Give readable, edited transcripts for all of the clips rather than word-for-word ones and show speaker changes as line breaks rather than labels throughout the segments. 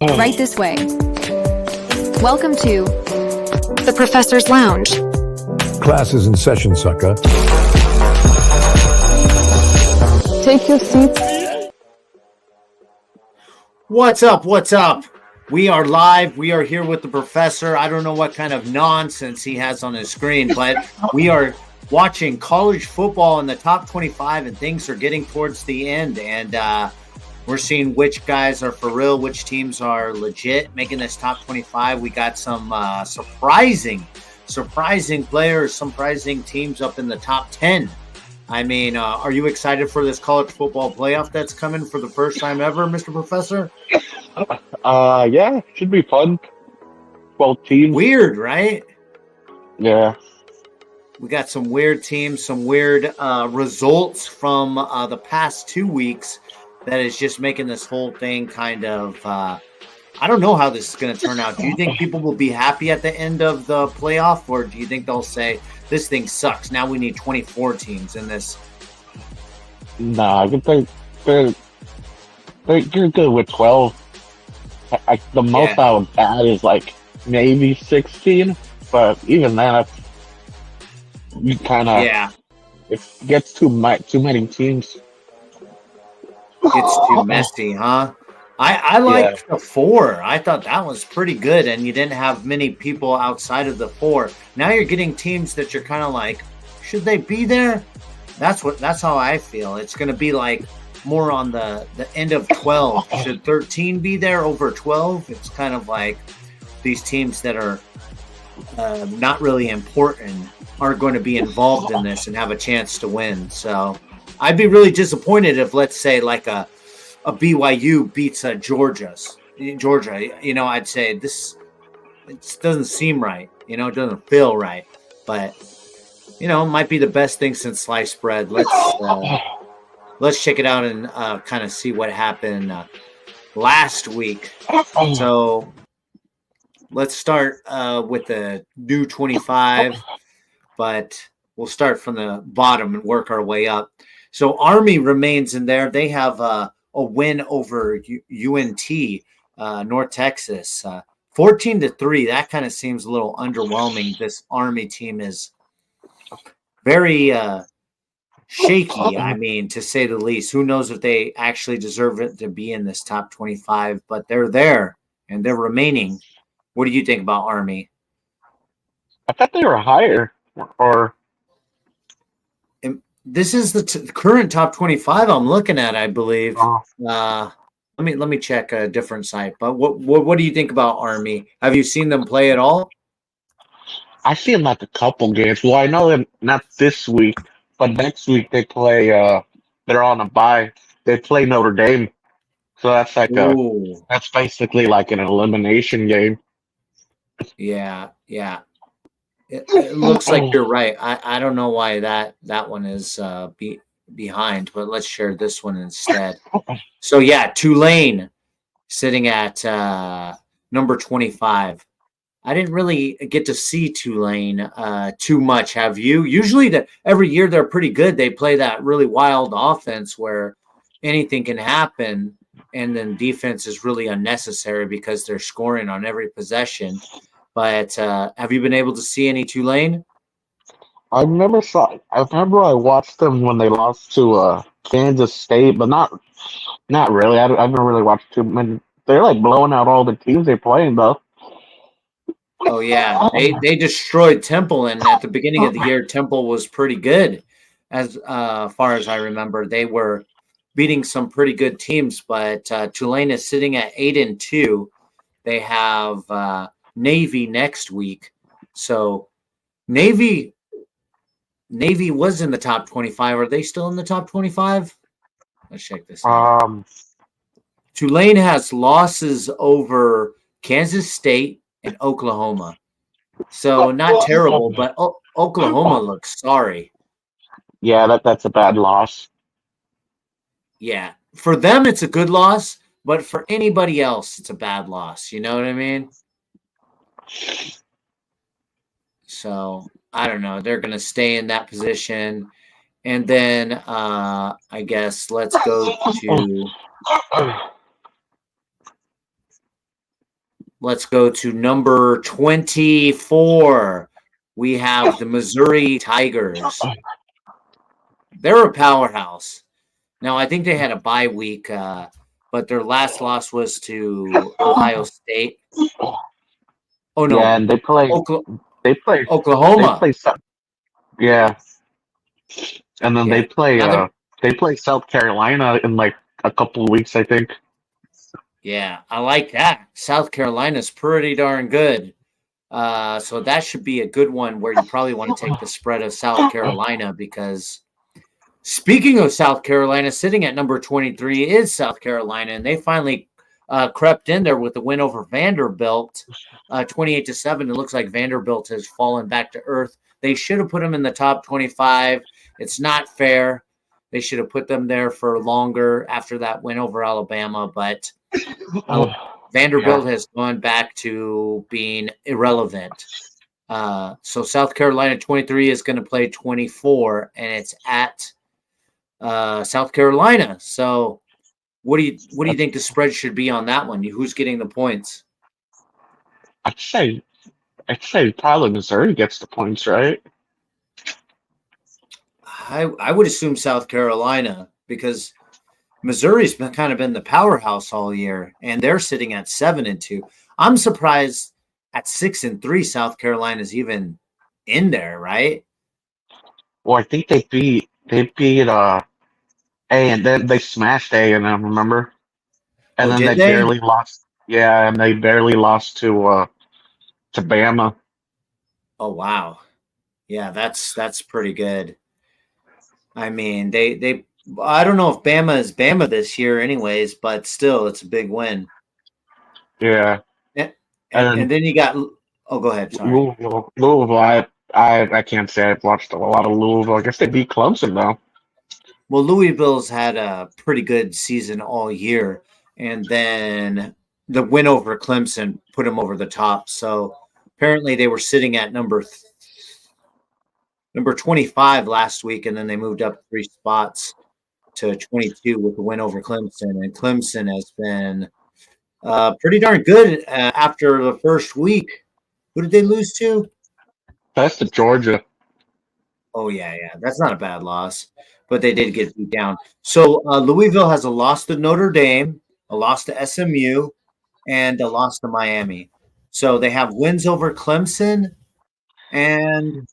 Right this way. Welcome to the Professor's Lounge.
Class is in session, sucker.
Take your seat.
What's up? What's up? We are live. We are here with the professor. I don't know what kind of nonsense he has on his screen, but we are watching college football in the top 25, and things are getting towards the end. And we're seeing which guys are for real, which teams are legit making this top 25. We got some surprising players, surprising teams up in the top 10. I mean, are you excited for this college football playoff that's coming for the first time ever, Mr. Professor?
Yeah, should be fun. 12 teams.
Weird, right?
Yeah.
We got some weird teams, some weird results from the past 2 weeks that is just making this whole thing kind of I don't know how this is going to turn out. Do you think people will be happy at the end of the playoff, or do you think they'll say, this thing sucks, now we need 24 teams in this?
Nah, I think they're good with 12. The most I would add is like maybe 16, but even that, you kind of, it gets too many teams.
It's too messy, huh? I liked the 4. I thought that was pretty good, and you didn't have many people outside of the 4. Now you're getting teams that you're kind of like, should they be there? That's how I feel. It's going to be like more on the end of 12. Should 13 be there over 12? It's kind of like these teams that are not really important aren't going to be involved in this and have a chance to win. So I'd be really disappointed if, let's say, like a BYU beats Georgia. You know, I'd say it doesn't seem right. You know, it doesn't feel right. But you know, it might be the best thing since sliced bread. Let's check it out and kind of see what happened last week. So let's start with the new 25, but we'll start from the bottom and work our way up. So Army remains in there. They have a win over UNT, North Texas, 14-3. That kind of seems a little underwhelming. This Army team is very shaky, I mean, to say the least. Who knows if they actually deserve it to be in this top 25, but they're there and they're remaining. What do you think about Army?
I thought they were higher, or
this is the current top 25 I'm looking at, I believe. Let me check a different site. But what do you think about Army? Have you seen them play at all?
I've seen like a couple games. Well, I know them not this week, but next week they play. They're on a bye. They play Notre Dame, so that's like that's basically like an elimination game.
Yeah. It looks like you're right. I don't know why that one is behind, but let's share this one instead. So yeah, Tulane sitting at number 25. I didn't really get to see Tulane too much. Have you? Usually every year they're pretty good. They play that really wild offense where anything can happen, and then defense is really unnecessary because they're scoring on every possession. But have you been able to see any Tulane?
I remember I watched them when they lost to Kansas State, but not really. I haven't really watched too many. They're like blowing out all the teams they're playing though.
Oh yeah, they destroyed Temple, and at the beginning of the year, Temple was pretty good, as far as I remember. They were beating some pretty good teams, but Tulane is sitting at 8-2. They have Navy next week, so Navy was in the top 25. Are they still in the top 25? Let's check this out. Tulane has losses over Kansas State and Oklahoma. So not terrible, but Oklahoma looks sorry.
Yeah, that's a bad loss.
Yeah. For them, it's a good loss, but for anybody else, it's a bad loss. You know what I mean? So I don't know. They're going to stay in that position. And then I guess let's go to let's go to number 24. We have the Missouri Tigers. They're a powerhouse. Now, I think they had a bye week, but their last loss was to Ohio State. Oh no!
Yeah, and they play
Oklahoma.
Yeah, and then
Yeah.
they play South Carolina in like a couple of weeks, I think.
Yeah, I like that. South Carolina's pretty darn good. So that should be a good one where you probably want to take the spread of South Carolina because speaking of South Carolina, sitting at number 23 is South Carolina, and they finally crept in there with the win over Vanderbilt, 28-7. It looks like Vanderbilt has fallen back to earth. They should have put them in the top 25. It's not fair. They should have put them there for longer after that win over Alabama, but Vanderbilt has gone back to being irrelevant. So South Carolina 23 is going to play 24, and it's at South Carolina. So what do you think the spread should be on that one? Who's getting the points?
I'd say probably Missouri gets the points, right?
I would assume South Carolina because Missouri's kind of been the powerhouse all year, and they're sitting at 7-2. I'm surprised at 6-3 South Carolina's even in there, right?
Well, I think they beat A, and then they smashed A&M, remember? And then
did
they barely lost. Yeah, and they barely lost to Bama.
Oh wow. Yeah, that's pretty good. I mean, they I don't know if Bama is Bama this year anyways, but still it's a big win.
Yeah.
And then you got go ahead, sorry.
Louisville, I can't say I've watched a lot of Louisville. I guess they beat Clemson though.
Well, Louisville's had a pretty good season all year, and then the win over Clemson put them over the top. So apparently they were sitting at number 25 last week, and then they moved up 3 spots to 22 with the win over Clemson. And Clemson has been pretty darn good after the first week. Who did they lose to?
That's to Georgia.
Oh, yeah. That's not a bad loss, but they did get beat down. So Louisville has a loss to Notre Dame, a loss to SMU, and a loss to Miami. So they have wins over Clemson and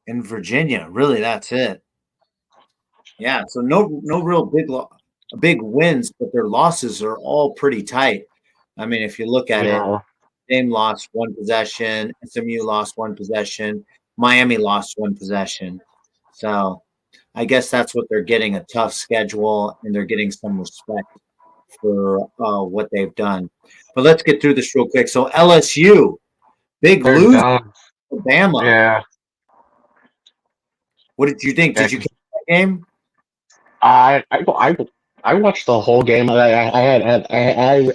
in Virginia. Really, that's it. Yeah, so no real big wins, but their losses are all pretty tight. I mean, if you look at it, Dame lost 1 possession, SMU lost 1 possession, Miami lost 1 possession. So I guess that's what they're getting, a tough schedule, and they're getting some respect for what they've done. But let's get through this real quick. So LSU, big lose, Alabama.
Yeah.
What did you think? Did you catch that game?
I watched the whole game. I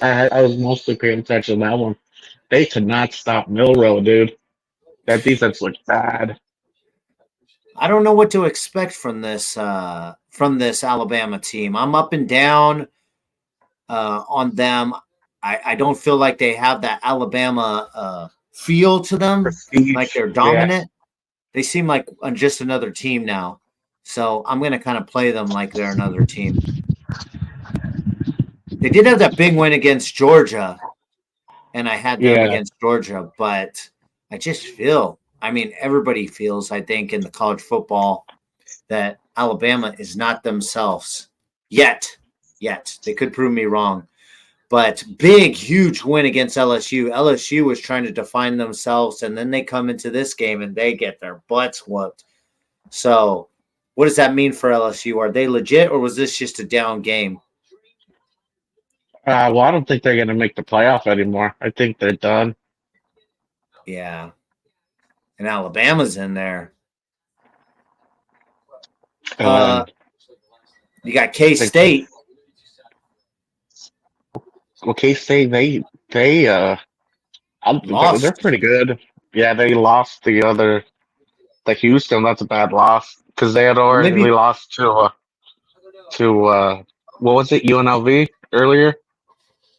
was mostly paying attention to that one. They could not stop Milroe, dude. That defense looked bad.
I don't know what to expect from this Alabama team. I'm up and down on them. I don't feel like they have that Alabama feel to them, like they're dominant. Yeah. They seem like just another team now. So I'm going to kind of play them like they're another team. They did have that big win against Georgia, and I had them against Georgia, but I just feel, I mean, everybody feels, I think, in the college football that Alabama is not themselves yet. They could prove me wrong. But big, huge win against LSU. LSU was trying to define themselves, and then they come into this game and they get their butts whooped. So what does that mean for LSU? Are they legit, or was this just a down game?
Well, I don't think they're going to make the playoff anymore. I think they're done.
Yeah. And Alabama's in there. You got K-State.
Well, K-State, they're pretty good. Yeah, they lost the Houston. That's a bad loss because they had already lost to what was it, UNLV earlier?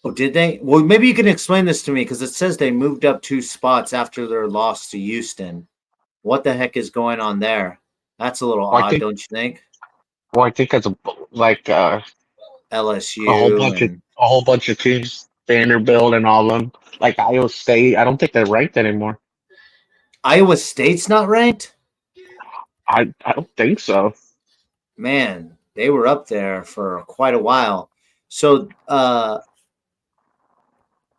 Oh, did they? Well, maybe you can explain this to me because it says they moved up 2 spots after their loss to Houston. What the heck is going on there? That's a little
Well, I
odd,
think
don't you think?
well, I think it's like
LSU and
a whole bunch of teams, Vanderbilt and all of them, like Iowa State. I don't think they're ranked anymore.
Iowa State's not ranked?
I don't think so.
Man, they were up there for quite a while. So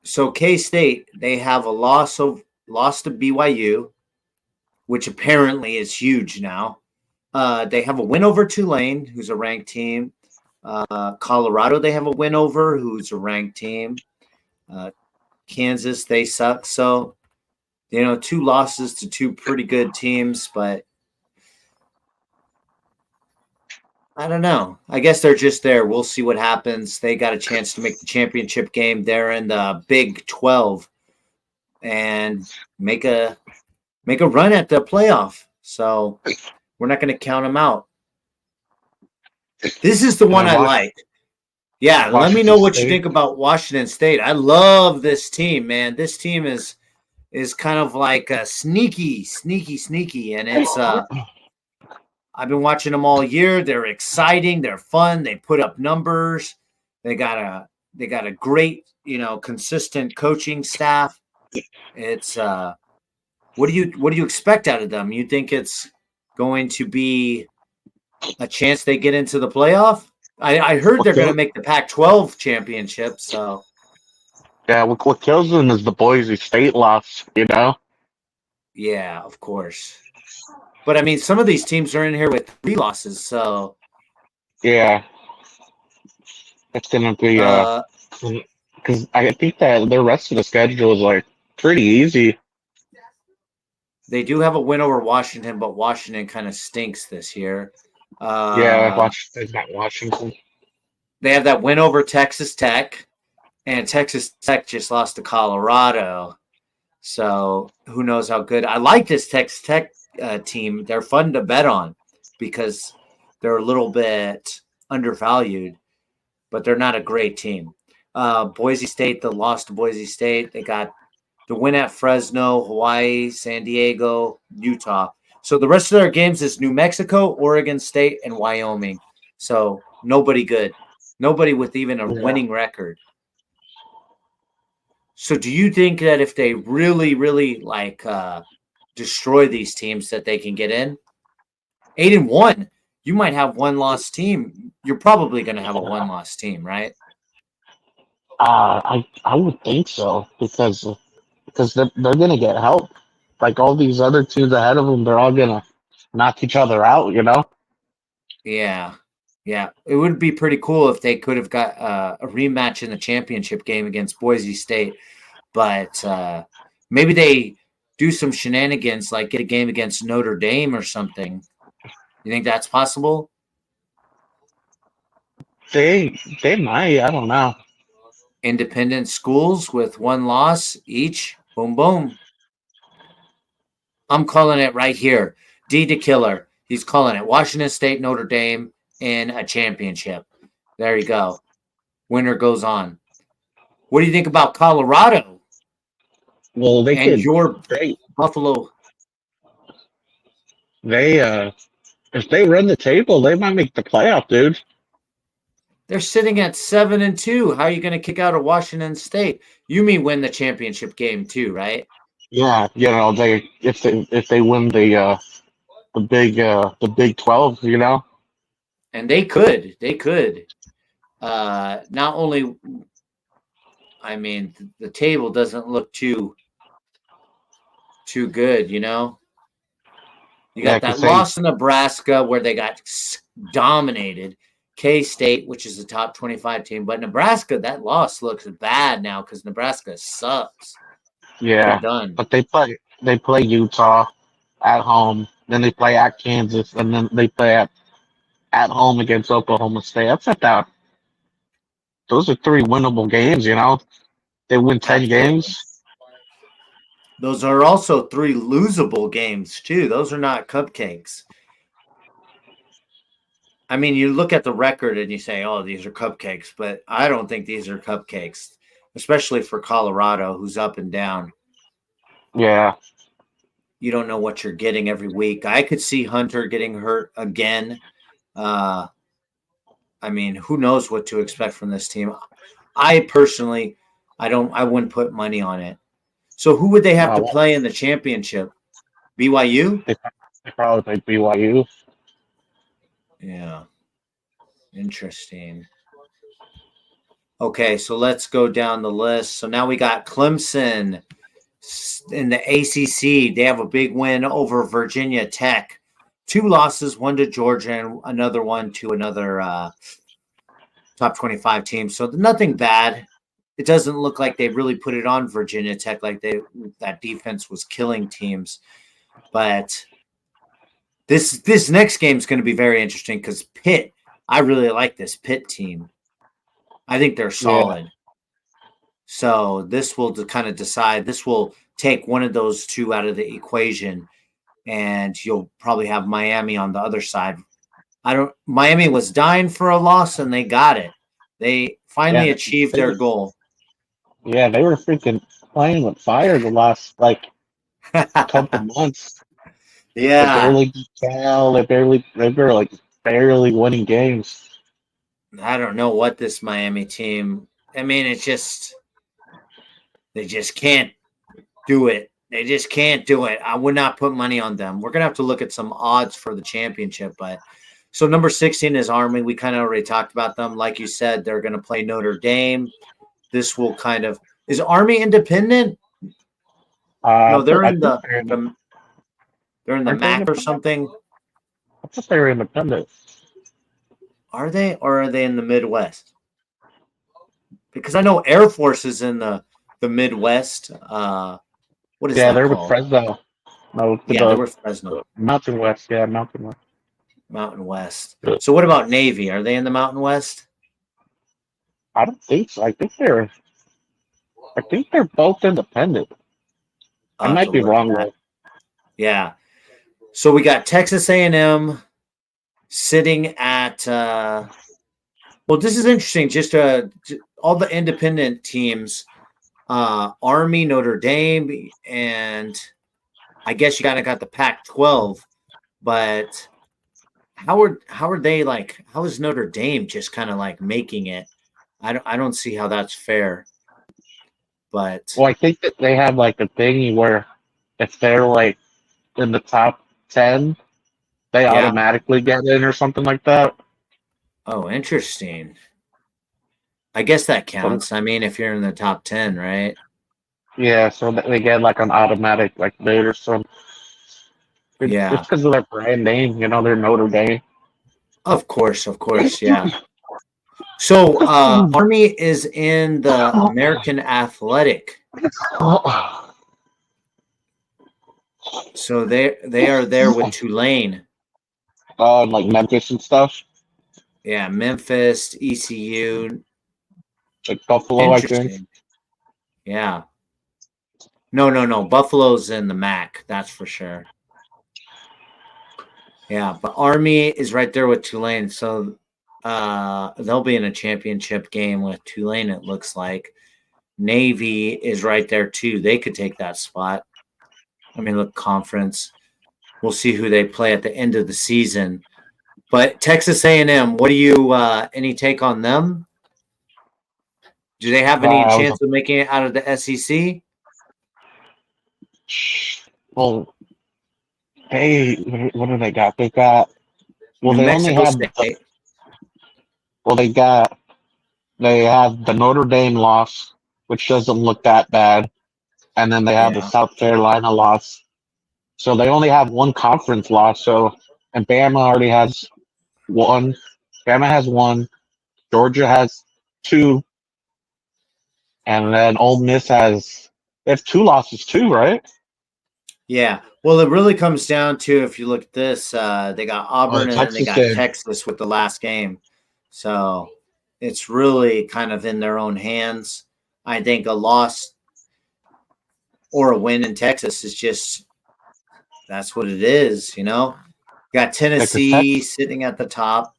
so K-State, they have a loss to BYU, which apparently is huge now. They have a win over Tulane, who's a ranked team. Colorado, they have a win over, who's a ranked team. Kansas, they suck. So, 2 losses to 2 pretty good teams, but I don't know. I guess they're just there. We'll see what happens. They got a chance to make the championship game. They're in the Big 12 and make a run at the playoff. So we're not going to count them out. This is the one I like. Yeah, let me know what you think about Washington State. I love this team, man. This team is kind of like a sneaky, and it's I've been watching them all year. They're exciting. They're fun. They put up numbers. They got a great, consistent coaching staff. It's what do you expect out of them? You think it's going to be a chance they get into the playoff? I heard they're going to make the Pac-12 championship. So
yeah, what kills them is the Boise State loss.
Yeah, of course. But I mean, some of these teams are in here with 3 losses, so
yeah, it's gonna be because I think that the rest of the schedule is like pretty easy.
They do have a win over Washington, but Washington kind of stinks this year.
Washington's not Washington.
They have that win over Texas Tech, and Texas Tech just lost to Colorado. So who knows how good? I like this Texas Tech team. They're fun to bet on because they're a little bit undervalued, but they're not a great team. Boise State, the loss to Boise State. They got the win at Fresno, Hawaii, San Diego, Utah. So the rest of their games is New Mexico, Oregon State, and Wyoming. So nobody good. Nobody with even a winning record. So do you think that if they really, really destroy these teams that they can get in? 8-1, you might have 1-loss team. You're probably going to have a 1-loss team, right?
I would think so because they're going to get help. Like all these other teams ahead of them, they're all going to knock each other out.
Yeah. It would be pretty cool if they could have got a rematch in the championship game against Boise State, but maybe they do some shenanigans, like get a game against Notre Dame or something. You think that's possible?
They might. I don't know.
Independent schools with 1 loss each. Boom, boom. I'm calling it right here. D Killer. He's calling it Washington State, Notre Dame in a championship. There you go. Winner goes on. What do you think about Colorado?
Well,
your Buffalo.
If they run the table, they might make the playoff, dude.
They're sitting at 7-2. How are you going to kick out of Washington State? You mean win the championship game too, right?
Yeah, if they win the Big 12,
And they could. Not only, I mean, the table doesn't look too good, You got that loss to Nebraska where they got dominated. K-State, which is a top 25 team, but Nebraska, that loss looks bad now because Nebraska sucks.
Yeah,
done.
But they play Utah at home, then they play at Kansas, and then they play at home against Oklahoma State. That's not that. Those are 3 winnable games. They win 10 games.
Those are also 3 losable games too. Those are not cupcakes. I mean, you look at the record and you say, "Oh, these are cupcakes," but I don't think these are cupcakes. especially for Colorado, who's up and down.
Yeah.
You don't know what you're getting every week. I could see Hunter getting hurt again. I mean, who knows what to expect from this team? I personally, I wouldn't put money on it. So who would they have to play in the championship? BYU?
They probably play BYU.
Yeah. Interesting. Okay, so let's go down the list. So now we got Clemson in the ACC. They have a big win over Virginia Tech. 2 losses, one to Georgia and another one to another top 25 team. So nothing bad. It doesn't look like they really put it on Virginia Tech like that defense was killing teams. But this next game is going to be very interesting because Pitt, I really like this Pitt team. I think they're solid. Yeah. So this will kind of decide. This will take one of those two out of the equation, and you'll probably have Miami on the other side. Miami was dying for a loss, and they got it. They finally achieved their goal.
Yeah, they were freaking playing with fire the last couple months.
Yeah,
they were like barely winning games.
I don't know what this Miami team. I mean, they just can't do it. They just can't do it. I would not put money on them. We're gonna have to look at some odds for the championship. But so number 16 is Army. We kind of already talked about them. Like you said, they're gonna play Notre Dame. This will kind of is Army independent? No, they're in the MAC or something.
I thought they were independent.
Are they, or are they in the Midwest? Because I know Air Force is in the Midwest. What is that
they're
called?
with Fresno. No,
they're with Fresno.
Mountain West. Yeah, Mountain West.
Mountain West. So what about Navy? Are they in the Mountain West?
I don't think so. I think they're both independent. I might be wrong though.
Yeah. So we got Texas A&M sitting at well, this is interesting. Just all the independent teams, Army, Notre Dame, and I guess you kind of got the Pac-12. But how are they like? How is Notre Dame just kind of like making it? I don't see how that's fair. But
I think that they have like a thing where if they're like in the top 10, they automatically get in or something like that.
Oh, interesting. I guess that counts. I mean, if you're in the top 10, right?
Yeah, so they get like an automatic like bid or something.
Yeah.
It's because of their brand name, they're Notre Dame.
Of course, yeah. So Army is in the American Athletic. So they are there with Tulane.
Oh, and like Memphis and stuff.
Yeah, Memphis, ECU,
like Buffalo, I think.
Yeah. No. Buffalo's in the MAC, that's for sure. Yeah, but Army is right there with Tulane, so they'll be in a championship game with Tulane. It looks like Navy is right there too. They could take that spot. I mean, look, conference. We'll see who they play at the end of the season. But Texas A&M, what do you any take on them? Do they have any chance of making it out of the SEC?
Well, hey, what do they got? They got they only have they have the Notre Dame loss, which doesn't look that bad, and then they have the South Carolina loss. So they only have one conference loss. So, and Bama already has one. Bama has one. Georgia has two. And then Ole Miss they have 2 losses too, right?
Yeah. Well, it really comes down to, if you look at this, they got Auburn and then they got Texas with the last game. So it's really kind of in their own hands. I think a loss or a win in Texas is just, that's what it is, Got Tennessee sitting at the top.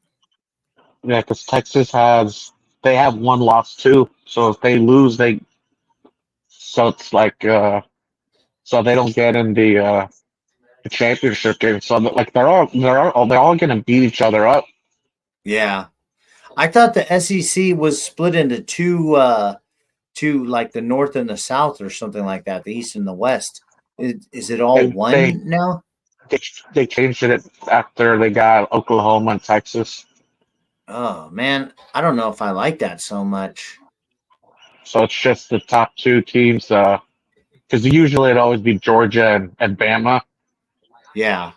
Yeah, because Texas they have 1 loss too. So if they lose, they So it's like so they don't get in the championship game. So like they're all gonna beat each other up.
Yeah. I thought the SEC was split into two like the North and the South or something like that, the East and the West. Is it all
They they
one now?
they, they changed it after they got Oklahoma and Texas.
Oh man, I don't know if I like that so much.
So it's just the top two teams. Because usually it'd always be Georgia and Bama.
Yeah.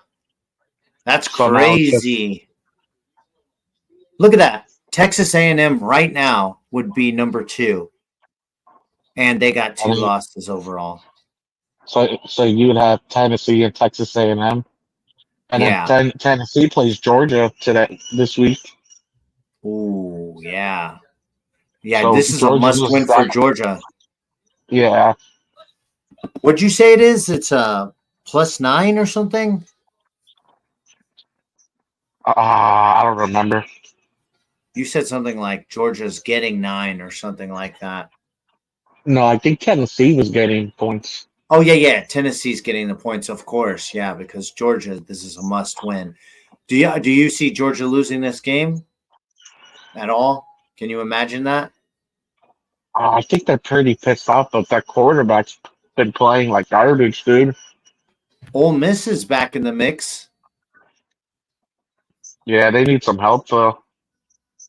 That's
So now it's just
crazy. Look at that. Texas A&M right now would be number 2 and they got 2 losses overall.
so you would have Tennessee and Texas A&M, and then
Yeah.
Tennessee plays Georgia this week.
Ooh, yeah. Yeah,
So
this is a
Georgia
must
loses
win for
that.
Georgia.
Yeah,
What'd you say it is? It's a +9 or something?
I don't remember.
You said something like Georgia's getting 9 or something like that.
No, I think Tennessee was getting points.
Oh, yeah. Tennessee's getting the points, of course. Yeah, because Georgia, this is a must win. Do you see Georgia losing this game at all? Can you imagine that?
I think they're pretty pissed off that that quarterback's been playing like garbage, dude.
Ole Miss is back in the mix.
Yeah, they need some help though.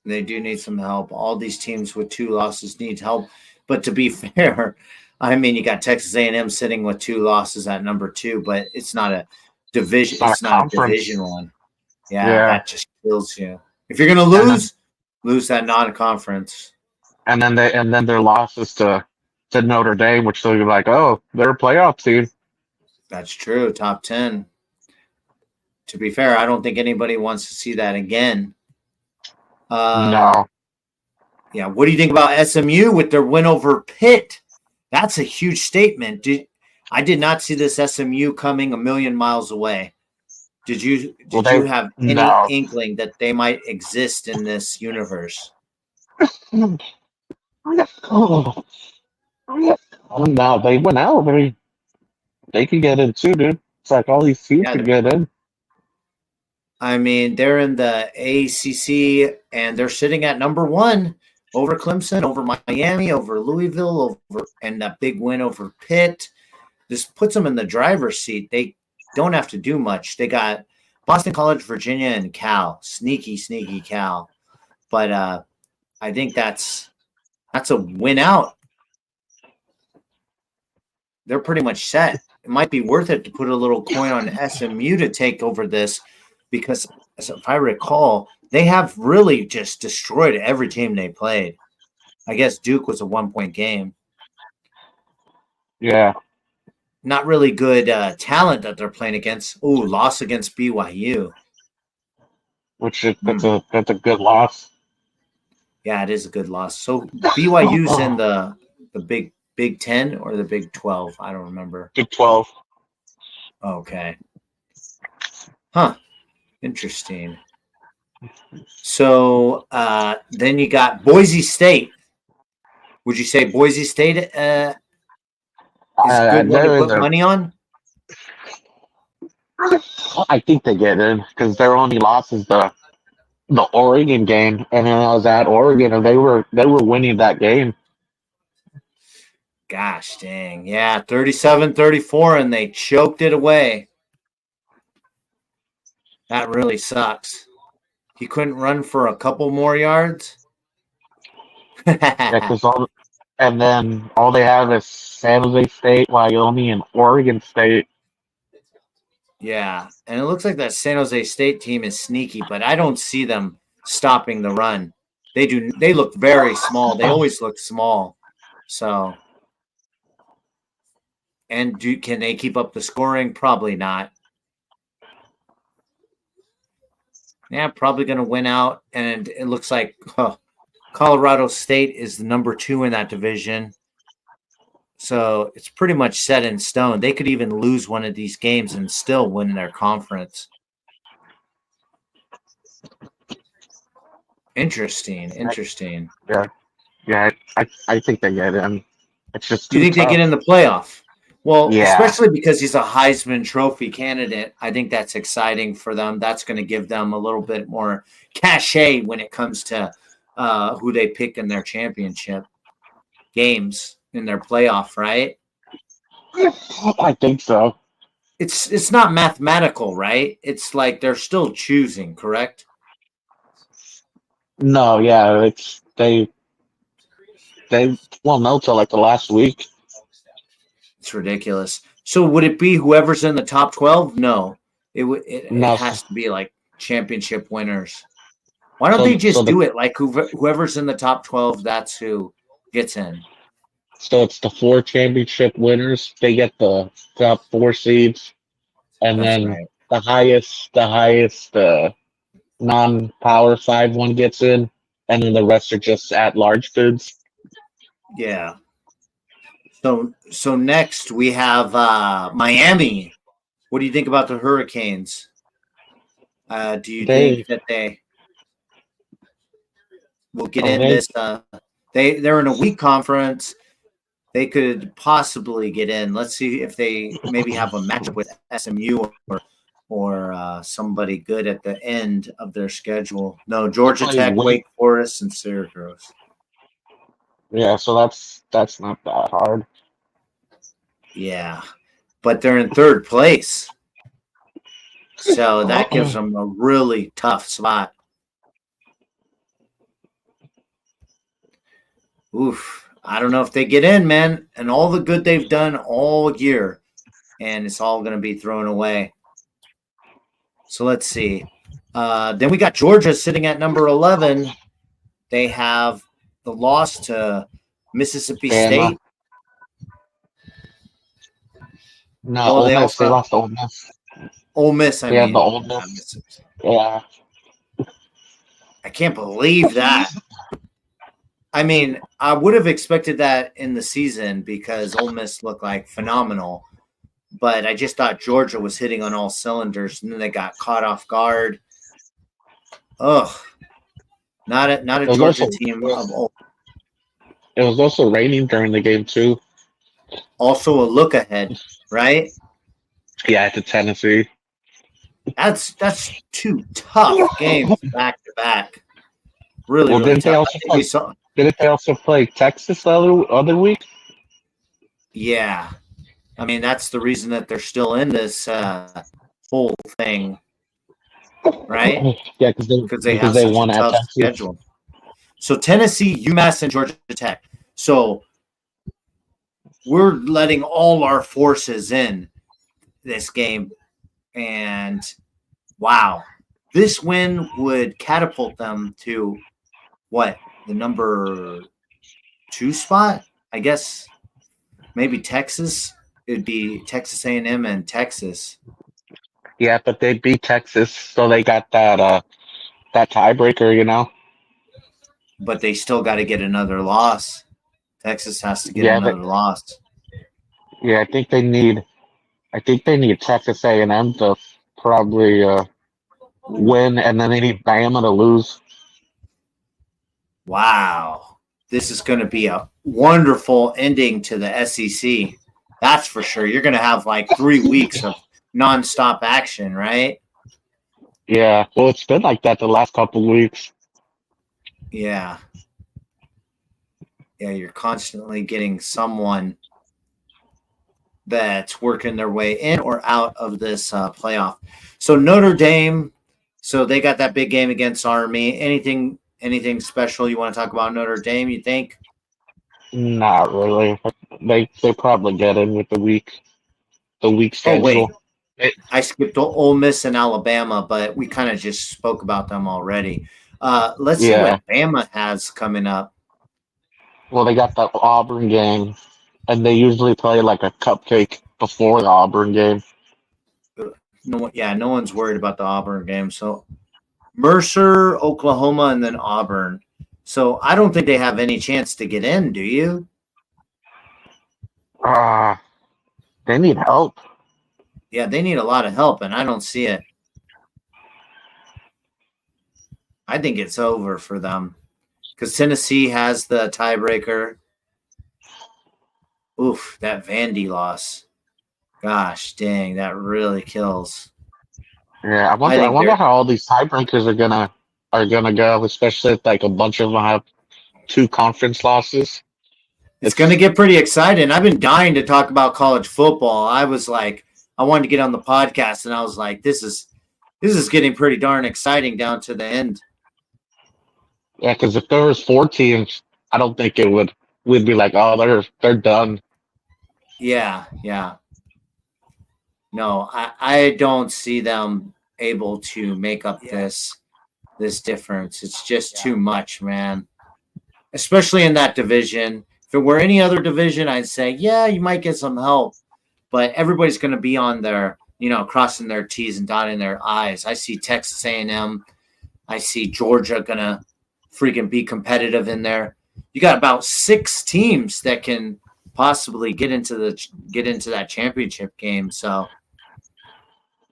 They do need some help. All these teams with 2 losses need help. But to be fair, I mean, you got Texas A&M sitting with 2 losses at number 2, but it's not a division.
It's not
It's
a
not a
conference.
division one. Yeah,
Yeah,
that just kills you. If you're gonna
and then
lose that non-conference.
and then their losses to Notre Dame, which they'll be like, oh, they're a playoff team.
That's true. Top 10. To be fair, I don't think anybody wants to see that again.
No,
Yeah. What do you think about SMU with their win over Pitt? That's a huge statement. I did not see this SMU coming a million miles away. Did you
well
did you
they
have any
no.
inkling that they might exist in this universe?
Oh, no, they went out. I mean, they could get in too, dude. It's like all these teams
Yeah,
could get in.
I mean, they're in the ACC and they're sitting at number 1 over Clemson, over Miami, over Louisville, over and that big win over Pitt. This puts them in the driver's seat. They don't have to do much. They got Boston College, Virginia, and Cal. Sneaky Cal. But I think that's a win out. They're pretty much set. It might be worth it to put a little coin on SMU to take over this because, if I recall, they have really just destroyed every team they played. I guess Duke was a 1-point game.
Yeah,
Not really good talent that they're playing against. Ooh, loss against BYU.
which is that's a good loss.
Yeah, it is a good loss. So BYU's in the Big 10 or the Big 12. I don't remember.
Big 12.
Okay. Huh. Interesting. So then you got Boise State. Would you say Boise State is a good one to
They're in
put
there.
money on?
I think they get in because their only loss is the Oregon game, and then I was at Oregon, and they were winning that game.
Gosh dang. Yeah, 37-34, and they choked it away. That really sucks. He couldn't run for a couple more yards.
Yeah, and then all they have is San Jose State, Wyoming, and Oregon State.
Yeah, and it looks like that San Jose State team is sneaky, but I don't see them stopping the run. They do. They look very small. They always look small. So, and can they keep up the scoring? Probably not. Yeah, probably going to win out, and it looks like Colorado State is the number 2 in that division. So it's pretty much set in stone. They could even lose one of these games and still win their conference. Interesting.
Yeah. I think they get in. It's just
Do you
too
think they
tough.
get in the playoff? Well,
Yeah.
especially because he's a Heisman Trophy candidate. I think that's exciting for them. That's going to give them a little bit more cachet when it comes to who they pick in their championship games in their playoff, right?
I think so.
It's not mathematical, right? It's like they're still choosing, correct?
No, yeah, it's they won't know till like the last week.
It's ridiculous. So would it be whoever's in the top 12? No. It
No,
has to be like championship winners. Why don't
so
they
so
just
the
do it like whoever's in the top 12, that's who gets in?
so it's the 4 championship winners. They get the top 4 seeds, and
That's
then
right.
the highest non-power 5 one gets in, and then the rest are just at large bids.
Yeah. So next we have Miami. What do you think about the Hurricanes? Do you
They
think that they will get
oh
in
they
this? They're in a weak conference. They could possibly get in. Let's see if they maybe have a matchup with SMU or somebody good at the end of their schedule. No, Georgia
play
Tech,
Wake.
Wake Forest, and Syracuse.
Yeah, so that's not that hard.
Yeah, but they're in third place, so that gives them a really tough spot. Oof. I don't know if they get in, man, and all the good they've done all year, and it's all going to be thrown away. So let's see. Then we got Georgia sitting at number 11. They have the loss to Mississippi
Bama.
State.
No,
Well,
Ole
they
Miss. They
also
lost to Ole Miss.
Ole Miss. I
They have the
mean,
Ole Miss. Yeah.
I can't believe that. I mean, I would have expected that in the season because Ole Miss looked like phenomenal, but I just thought Georgia was hitting on all cylinders, and then they got caught off guard. Ugh, not a
It was
Georgia
also
team of old.
it was also raining during the game too.
Also a look ahead, right?
Yeah, to Tennessee.
That's two tough games back to back. Really,
Well,
really
didn't they
tough. I
also
think we
play?
saw.
Didn't they also play Texas the other week?
Yeah, I mean that's the reason that they're still in this whole thing, right?
Yeah,
Because they
because
have
they
such a
won at
tough
Texas.
schedule. So Tennessee, UMass, and Georgia Tech. So we're letting all our forces in this game, and wow, this win would catapult them to what, the number 2 spot? I guess maybe Texas. It'd be Texas A&M and Texas.
Yeah, but they beat Texas, so they got that tiebreaker.
But they still got to get another loss. Texas has to get
Yeah,
another loss.
yeah. I think they need Texas A&M to probably win, and then they need Bama to lose.
Wow. This is going to be a wonderful ending to the SEC. That's for sure. You're going to have like 3 weeks of nonstop action, right?
Yeah, well, it's been like that the last couple weeks.
Yeah. Yeah, you're constantly getting someone that's working their way in or out of this playoff. So Notre Dame, so they got that big game against Army. Anything special you want to talk about Notre Dame, you think?
Not really. They probably get in with the week
Oh, wait.
schedule. It,
I skipped Ole Miss and Alabama, but we kind of just spoke about them already. Let's see
yeah.
what Bama has coming up.
Well, they got the Auburn game, and they usually play like a cupcake before the Auburn game.
No one's worried about the Auburn game. So Mercer, Oklahoma, and then Auburn. So I don't think they have any chance to get in, do you?
They need help.
Yeah, they need a lot of help, and I don't see it. I think it's over for them because Tennessee has the tiebreaker. Oof, that Vandy loss. Gosh, dang, that really kills.
Yeah, I
I
wonder. I
think
wonder
they're.
how all these tiebreakers are gonna go, especially if like a bunch of them have two conference losses.
It's going to get pretty exciting. I've been dying to talk about college football. I was like, I wanted to get on the podcast, and I was like, this is getting pretty darn exciting down to the end.
Yeah, because if there was four teams, I don't think it would be like, oh, they're done.
Yeah, yeah. No, I don't see them able to make up this difference. It's just too much, man. Especially in that division. If it were any other division, I'd say, yeah, you might get some help. But everybody's going to be on their, crossing their T's and dotting their I's. I see Texas A&M. I see Georgia going to freaking be competitive in there. You got about 6 teams that can possibly get into that championship game. So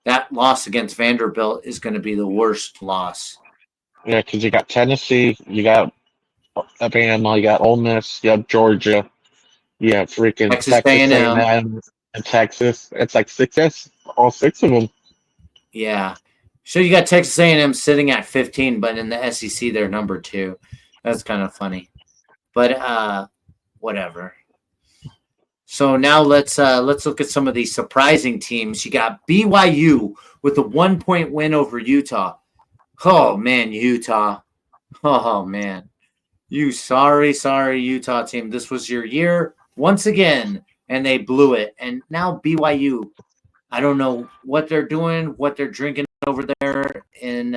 that loss against Vanderbilt is going to be the worst loss.
Yeah, because you got Tennessee, you got Alabama, you got Ole Miss, you have Georgia, you have freaking
Texas
Texas
A&M.
A&M and Texas. It's like all 6 of them.
Yeah. So you got Texas A&M sitting at 15, but in the SEC they're number 2. That's kind of funny. But whatever. So now let's look at some of these surprising teams. You got BYU with a 1-point win over Utah. Oh man, Utah. Oh man. You sorry Utah team. This was your year once again, and they blew it. And now BYU, I don't know what they're doing, what they're drinking over there in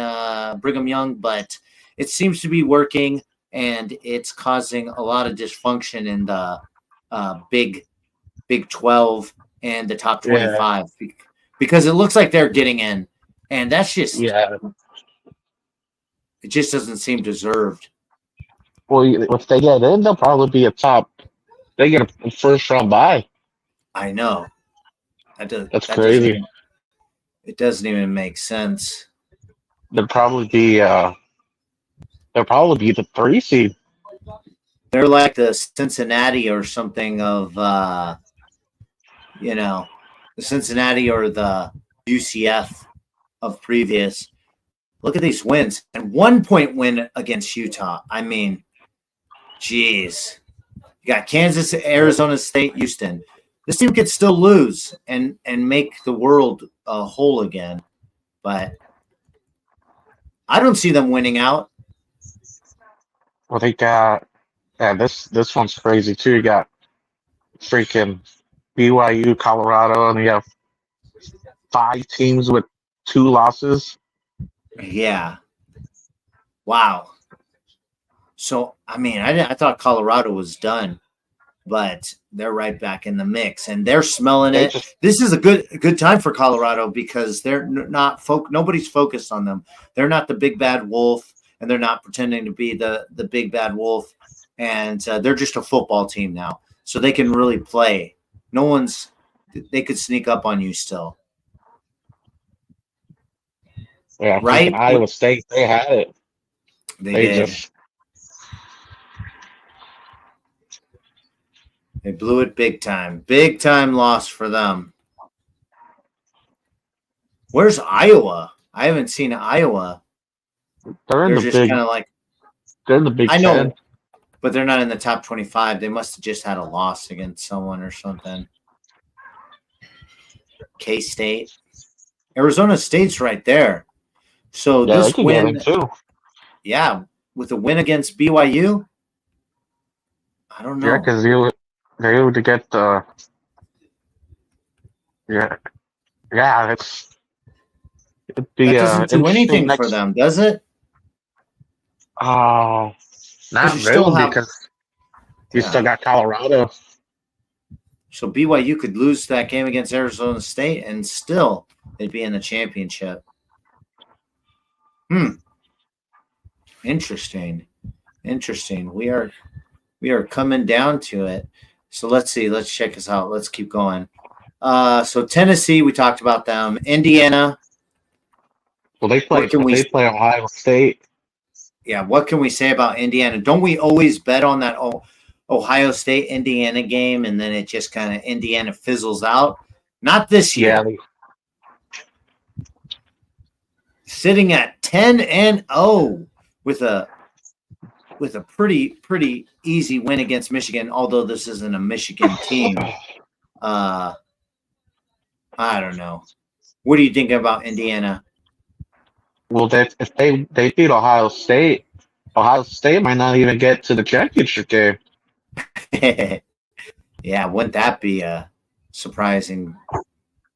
Brigham Young, but it seems to be working, and it's causing a lot of dysfunction in the Big 12 and the top 25 because it looks like they're getting in, and that's just it just doesn't seem deserved.
Well, if they get in, they'll probably be they get a first round bye.
I know.
That's crazy.
It doesn't even make sense.
They'll probably be the 3 seed.
They're like the Cincinnati or something of the Cincinnati or the UCF of previous. Look at these wins. And 1-point win against Utah. I mean, geez. You got Kansas, Arizona State, Houston. This team could still lose and make the world whole again. But I don't see them winning out.
Well, they got this one's crazy too. You got freaking BYU, Colorado, and you have 5 teams with 2 losses.
Yeah. Wow. So, I mean, I thought Colorado was done, but they're right back in the mix, and they're smelling it. This is a good time for Colorado because they're not nobody's focused on them. They're not the big bad wolf, and they're not pretending to be the big bad wolf, and they're just a football team now, so they can really play. They could sneak up on you still.
Yeah,
right.
Iowa State, they had it.
They blew it big time. Big time loss for them. Where's Iowa? I haven't seen Iowa.
They're in the
just kind of like
they're in the Big 10.
I know, but they're not in the top 25. They must have just had a loss against someone or something. K-State. Arizona State's right there. So this win, with a win against BYU, I don't know.
Yeah, because they would get the that
doesn't do anything for them, does it?
Oh, not really, because you still got Colorado.
So BYU could lose that game against Arizona State, and still they'd be in the championship. Interesting. We are coming down to it. So let's see. Let's check this out. Let's keep going. So Tennessee, we talked about them. Indiana.
Well, they play Ohio State.
Yeah. What can we say about Indiana? Don't we always bet on that Ohio State Indiana game, and then it just kind of Indiana fizzles out. Not this year.
Yeah,
Sitting at 10-0 with a pretty easy win against Michigan, although this isn't a Michigan team. I don't know. What do you think about Indiana?
well, if they beat Ohio State might not even get to the championship game.
Yeah, wouldn't that be surprising?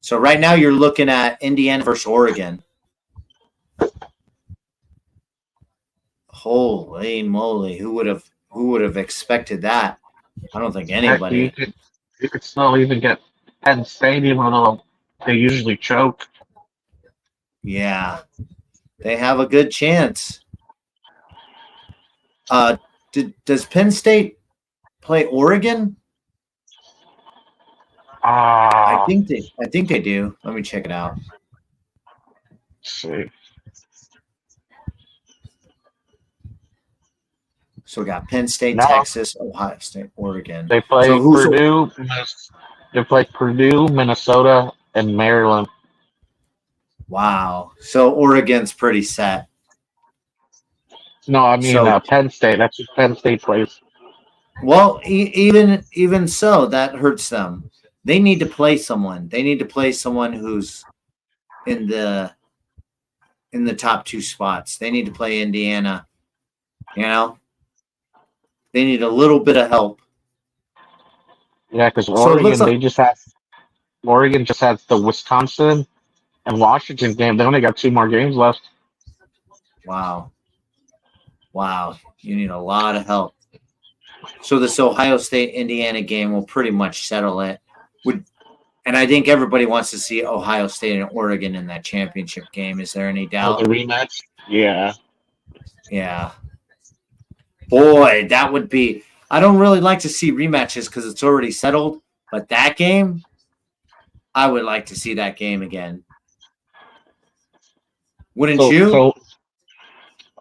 So right now you're looking at Indiana versus Oregon. Holy moly! Who would have expected that? I don't think anybody.
Heck, you could still even get Penn State, even though they usually choke.
Yeah, they have a good chance. Does Penn State play Oregon? I think they do. Let me check it out.
Let's see.
So we got Penn State,
No.
Texas, Ohio State, Oregon.
They play
So who's-
Purdue. They play Purdue, Minnesota, and Maryland.
Wow. So Oregon's pretty set.
No, I mean
So-
Penn State. That's what Penn State plays.
Well, even so, that hurts them. They need to play someone. They need to play someone who's in the top two spots. They need to play Indiana. You know, they need a little bit of help.
Yeah, because
So it
Oregon,
looks like-
Oregon just has the Wisconsin and Washington game. They only got 2 more games left.
Wow. You need a lot of help. So this Ohio State Indiana game will pretty much settle it. And I think everybody wants to see Ohio State and Oregon in that championship game. Is there any
Oh,
doubt?
the rematch. Yeah.
Yeah. Boy, that would be. I don't really like to see rematches because it's already settled. But that game, I would like to see that game again. Wouldn't you?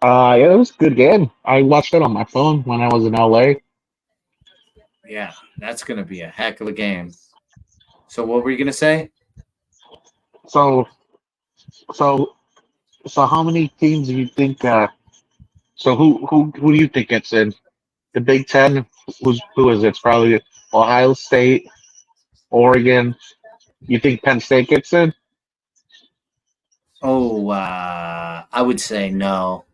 Yeah, it was a good game. I watched it on my phone when I was in LA.
Yeah, that's going to be a heck of a game. So what were you going to say?
So how many teams do you think? So who do you think gets in the Big Ten? Who is it? It's probably Ohio State, Oregon. You think Penn State gets in?
Oh, I would say no.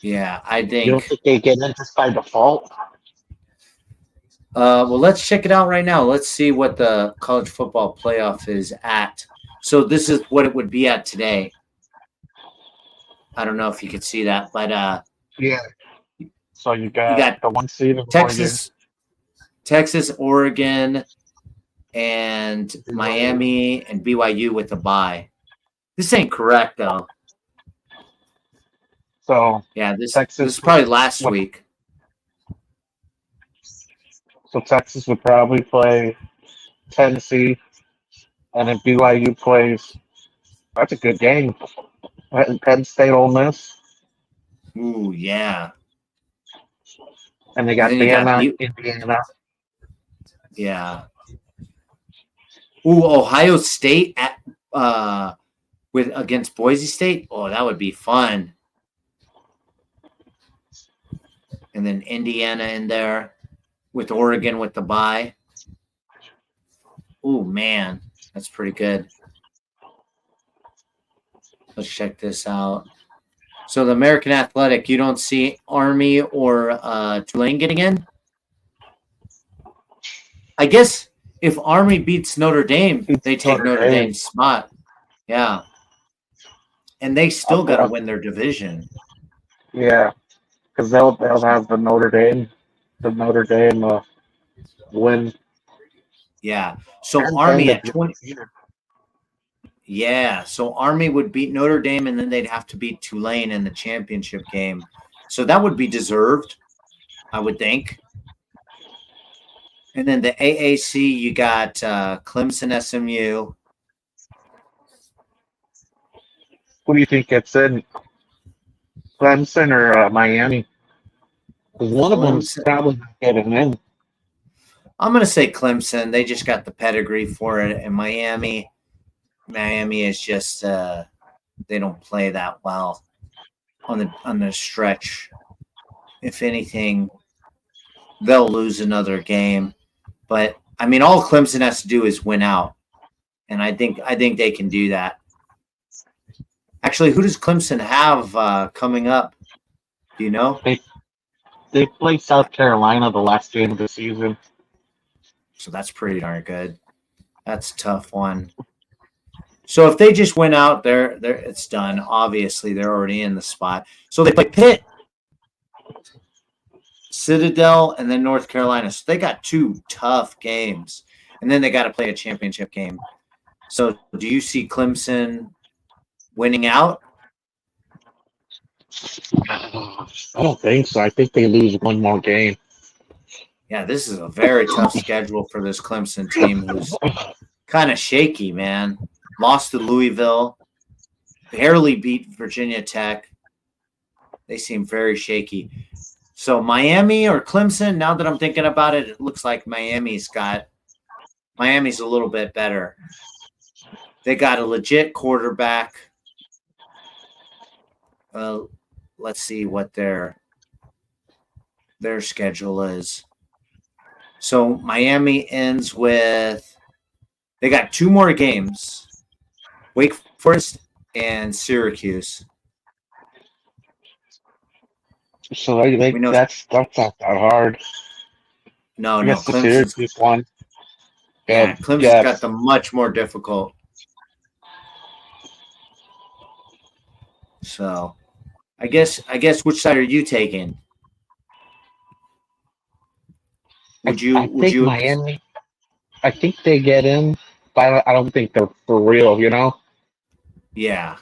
Yeah, I
You don't
think.
think they get in just by default?
Well, let's check it out right now. Let's see what the college football playoff is at. So this is what it would be at today. I don't know if you could see that, but
Yeah. So you got
got
the 1 seed of
Texas, Oregon, and Miami and BYU with a bye. This ain't correct though.
So
Yeah, this
Texas-
is probably last
what-
week.
Texas would probably play Tennessee, and then BYU plays. That's a good game. Penn State, Ole Miss,
Ooh, yeah.
and they got
And then you got
Indiana.
Yeah. Ooh, Ohio State at with against Boise State. Oh, that would be fun. And then Indiana in there with Oregon with the bye. Ooh, man, that's pretty good. Let's check this out. So the American Athletic, you don't see Army or Tulane getting in? I guess if Army beats Notre Dame, they take
Notre
Notre
Dame.
Dame's spot. Yeah. And they still got to win their division.
Yeah, because they'll have the Notre Dame win.
Yeah. So
And
Army
then
at 20. Yeah. So Army would beat Notre Dame and then they'd have to beat Tulane in the championship game. So that would be deserved, I would think. And then the AAC, you got Clemson, SMU.
Who do you think gets in? Clemson or Miami? 'Cause one of them's
Clemson.
probably not getting in.
I'm going to say Clemson. They just got the pedigree for it. And Miami is just they don't play that well on the stretch. If anything, they'll lose another game. But I mean, all Clemson has to do is win out, and I think they can do that. Actually, who does Clemson have coming up? Do you know?
They play South Carolina the last game of the season.
So that's pretty darn good. That's a tough one. So if they just win out, they're it's done. Obviously, they're already in the spot. So they play Pitt, Citadel, and then North Carolina. So they got 2 tough games, and then they got to play a championship game. So do you see Clemson winning out?
I don't think so. I think they lose one more game.
Yeah, this is a very tough schedule for this Clemson team who's kind of shaky, man. Lost to Louisville, barely beat Virginia Tech. They seem very shaky. So Miami or Clemson, now that I'm thinking about it, it looks like Miami's a little bit better. They got a legit quarterback. Let's see what their schedule is. So Miami ends with they got 2 more games. Wake Forest and Syracuse.
So that's not that hard.
No,
I guess the
Clemson's,
Syracuse one.
yeah, Clemson's got the much more difficult. So, I guess which side are you taking?
I think Miami. I think they get in, but I don't think they're for real. You know.
Yeah.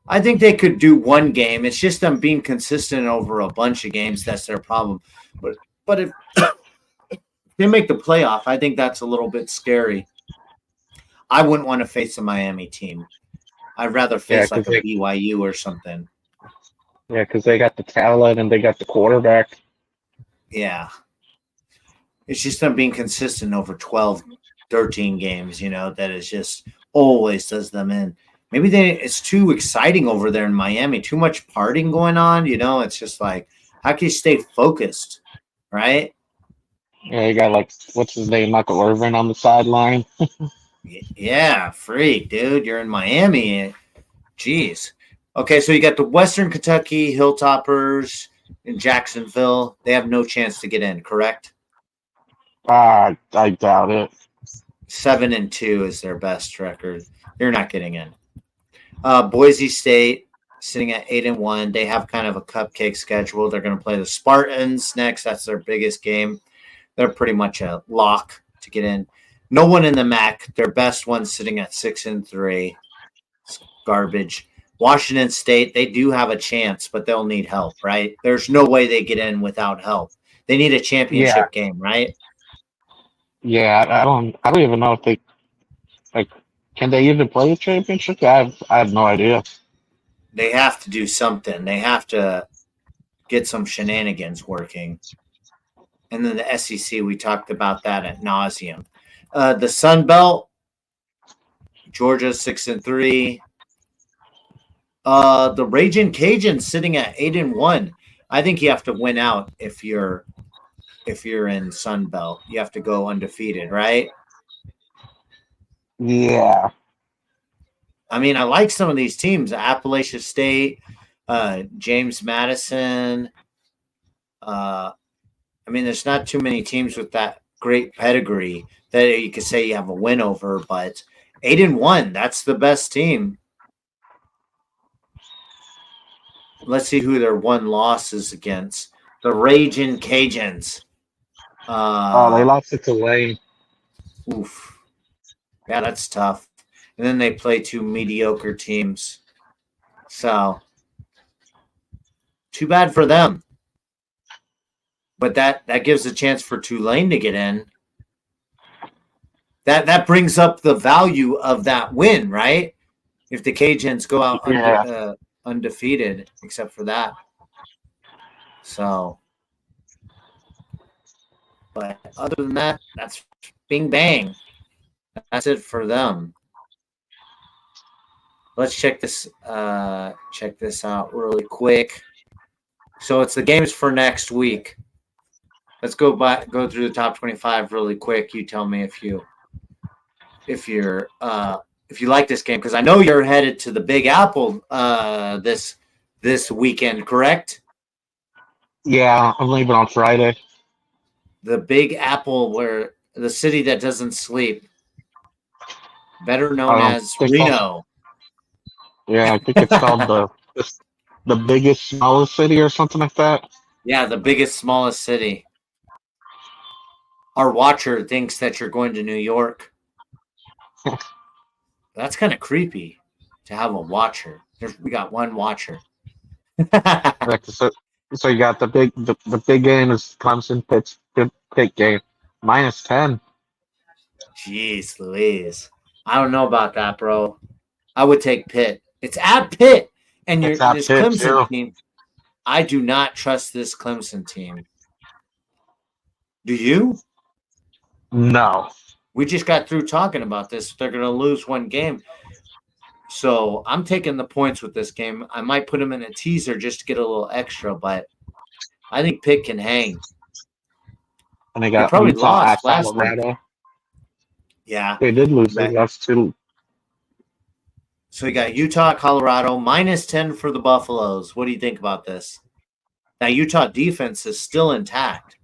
I think they could do one game. It's just them being consistent over a bunch of games. That's their problem. But if they make the playoff, I think that's a little bit scary. I wouldn't want to face a Miami team. I'd rather face like a BYU or something.
Yeah, because they got the talent and they got the quarterback.
Yeah. It's just them being consistent over 12, 13 games, that is just always does them in. Maybe it's too exciting over there in Miami, too much partying going on. It's just like, how can you stay focused, right?
Yeah, you got what's his name, Michael Irvin on the sideline.
Yeah, freak, dude. You're in Miami. Jeez. Okay, so you got the Western Kentucky Hilltoppers in Jacksonville. They have no chance to get in, correct?
I doubt it.
7-2 is their best record. They're not getting in. Boise State sitting at 8-1. They have kind of a cupcake schedule. They're going to play the Spartans next. That's their biggest game. They're pretty much a lock to get in. No one in the MAC. Their best one sitting at 6-3. It's garbage. Washington State, they do have a chance, but they'll need help, right? There's no way they get in without help. They need a championship game, right?
Yeah, I don't even know if they can they even play a championship? I have no idea.
They have to do something. They have to get some shenanigans working. And then the SEC, we talked about that at nauseum. The Sun Belt, Georgia 6-3. The Raging Cajuns sitting at 8-1. I think you have to win out if you're in Sun Belt. You have to go undefeated, right?
Yeah.
I mean, I like some of these teams. Appalachia State, James Madison. There's not too many teams with that great pedigree that you could say you have a win over, but 8-1, that's the best team. Let's see who their one loss is against. The Raging Cajuns.
They lost it to Tulane.
Oof. Yeah, that's tough. And then they play 2 mediocre teams. So, too bad for them. But that gives a chance for Tulane to get in. That brings up the value of that win, right? If the Cajuns go out undefeated, except for that. So, But other than that, that's bing bang. That's it for them. Let's check this out really quick. So it's the games for next week. Let's go through the top 25 really quick. You tell me if you like this game, because I know you're headed to the Big Apple this weekend, correct?
Yeah, I'm leaving on Friday.
The Big Apple, where the city that doesn't sleep, better known as Reno.
Yeah, I think it's called the biggest, smallest city or something like that.
Yeah, the biggest, smallest city. Our watcher thinks that you're going to New York. That's kind of creepy to have a watcher. We got one watcher.
So you got the big game is Clemson Pitt game -10.
Jeez Louise. I don't know about that, bro. I would take Pitt. It's at Pitt. And this Clemson team, I do not trust this Clemson team. Do you?
No.
We just got through talking about this. They're going to lose one game. So I'm taking the points with this game. I might put them in a teaser just to get a little extra, but I think Pitt can hang.
And they got
probably
Utah
lost
at
last
Colorado.
week. Yeah.
They did lose. They lost too.
So you got Utah, Colorado, -10 for the Buffaloes. What do you think about this? Now, Utah defense is still intact.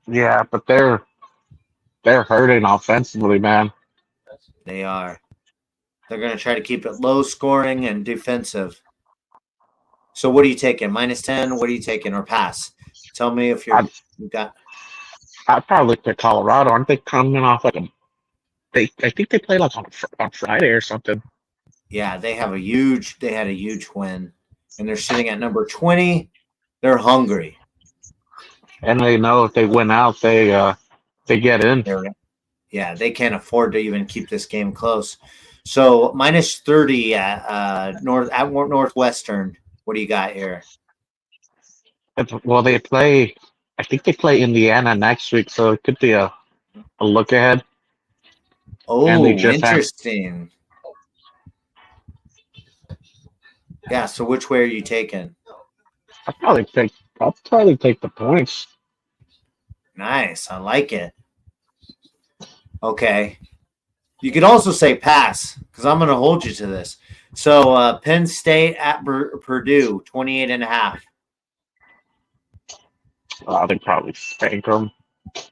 Yeah, but they're hurting offensively, man.
They are. They're going to try to keep it low scoring and defensive. So what are you taking? -10? What are you taking, or pass? Tell me if you got.
I'd probably pick Colorado. Aren't they coming off I think they played like on Friday or something.
Yeah, they had a huge win, and they're sitting at number 20. They're hungry,
and they know if they win out, they get in.
Yeah, they can't afford to even keep this game close. So -30 at Northwestern. What do you got here?
Well, I think they play Indiana next week, so it could be a look ahead.
Oh, interesting. Yeah, so which way are you taking?
I'll probably take the points.
Nice. I like it. Okay. You could also say pass, because I'm going to hold you to this. So Penn State at Purdue, 28.5.
They probably spank them.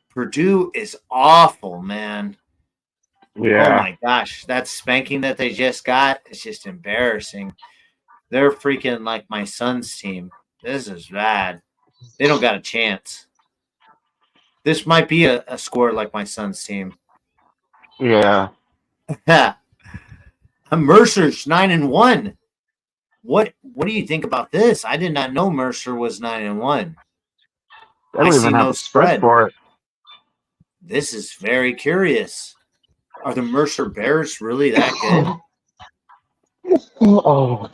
Purdue is awful, man.
Yeah.
Oh, my gosh. That spanking that they just got is just embarrassing. They're freaking like my son's team. This is bad. They don't got a chance. This might be a score like my son's team.
Yeah.
Mercer's 9-1. What do you think about this? I did not know Mercer was 9-1.
They don't even have a spread for it.
This is very curious. Are the Mercer Bears really that good?
Oh.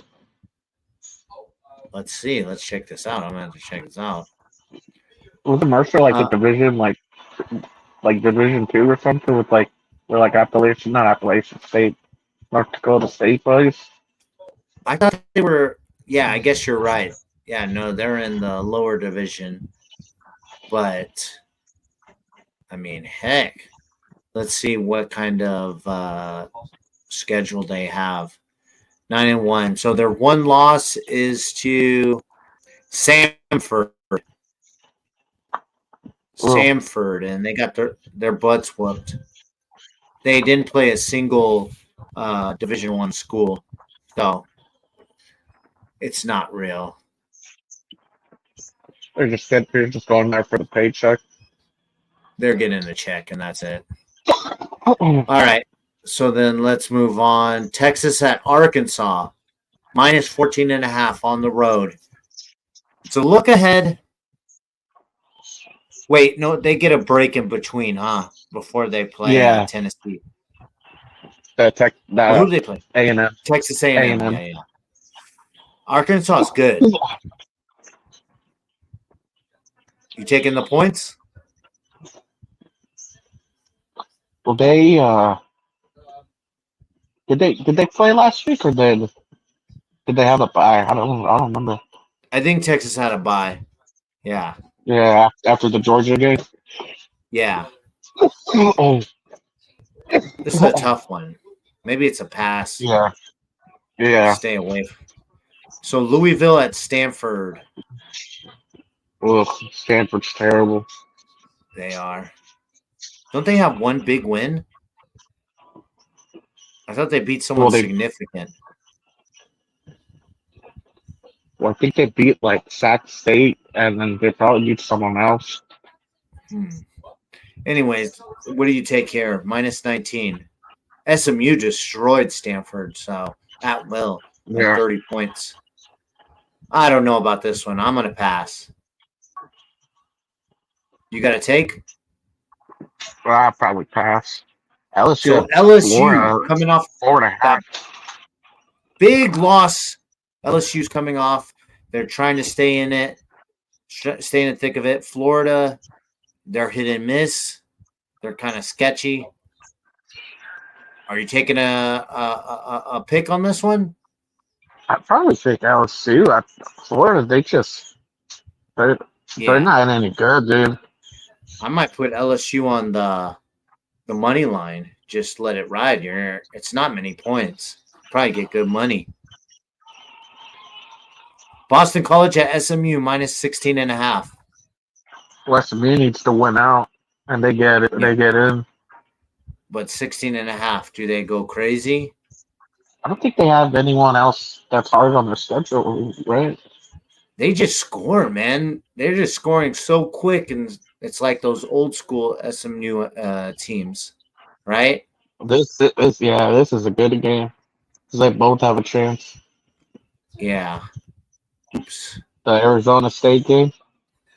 Let's see. Let's check this out. I'm gonna have to check this out.
Was the Mercer like a division, like Division 2 or something with where not Appalachian State, North Dakota State plays?
I thought they were. Yeah, I guess you're right. Yeah, no, they're in the lower division. But I mean, heck, let's see what kind of schedule they have. 9-1. So their one loss is to Samford. Samford, and they got their butts whooped. They didn't play a single Division I school, so it's not real.
They're just going there for the paycheck.
They're getting a check, and that's it. All right. So then let's move on. Texas at Arkansas, -14.5 on the road. So look ahead. Wait, no, they get a break in between, huh? Before they play Tennessee. Who do they play?
A&M.
Texas A&M. Yeah. Arkansas is good. You taking the points?
Well, they did they play last week or did they have a bye? I don't remember.
I think Texas had a bye. Yeah.
Yeah, after the Georgia game.
Yeah.
Oh,
This is a tough one. Maybe it's a pass.
yeah, yeah.
Stay away. So Louisville at Stanford.
Ugh, Stanford's terrible.
They are. Don't they have one big win? I thought they beat someone
Well, they
significant.
Well, I think they beat like Sac State, and then they probably beat someone else.
Anyways, what do you take here? Minus 19. SMU destroyed Stanford, so at will at
Yeah,
30 points. I don't know about this one. I'm going to pass. You got to take?
well, I'll probably pass. LSU,
So
at
LSU coming off
4.5.
that big loss. LSU's coming off. They're trying to stay in it, stay in the thick of it. Florida, they're hit and miss. They're kind of sketchy. Are you taking a pick on this one?
I'd probably take LSU. Florida, they're
Yeah,
not any good, dude.
I might put LSU on the money line. Just let it ride. It's not many points. Probably get good money. Boston College at SMU minus 16.5.
SMU needs to win out, and they get it.
Yeah.
They get in.
But 16.5. Do they go crazy?
I don't think they have anyone else that's hard on their schedule, right?
They just score, man. They're just scoring so quick, and it's like those old school SMU teams, right?
This is a good game because they both have a chance.
Yeah. Oops.
The Arizona State game.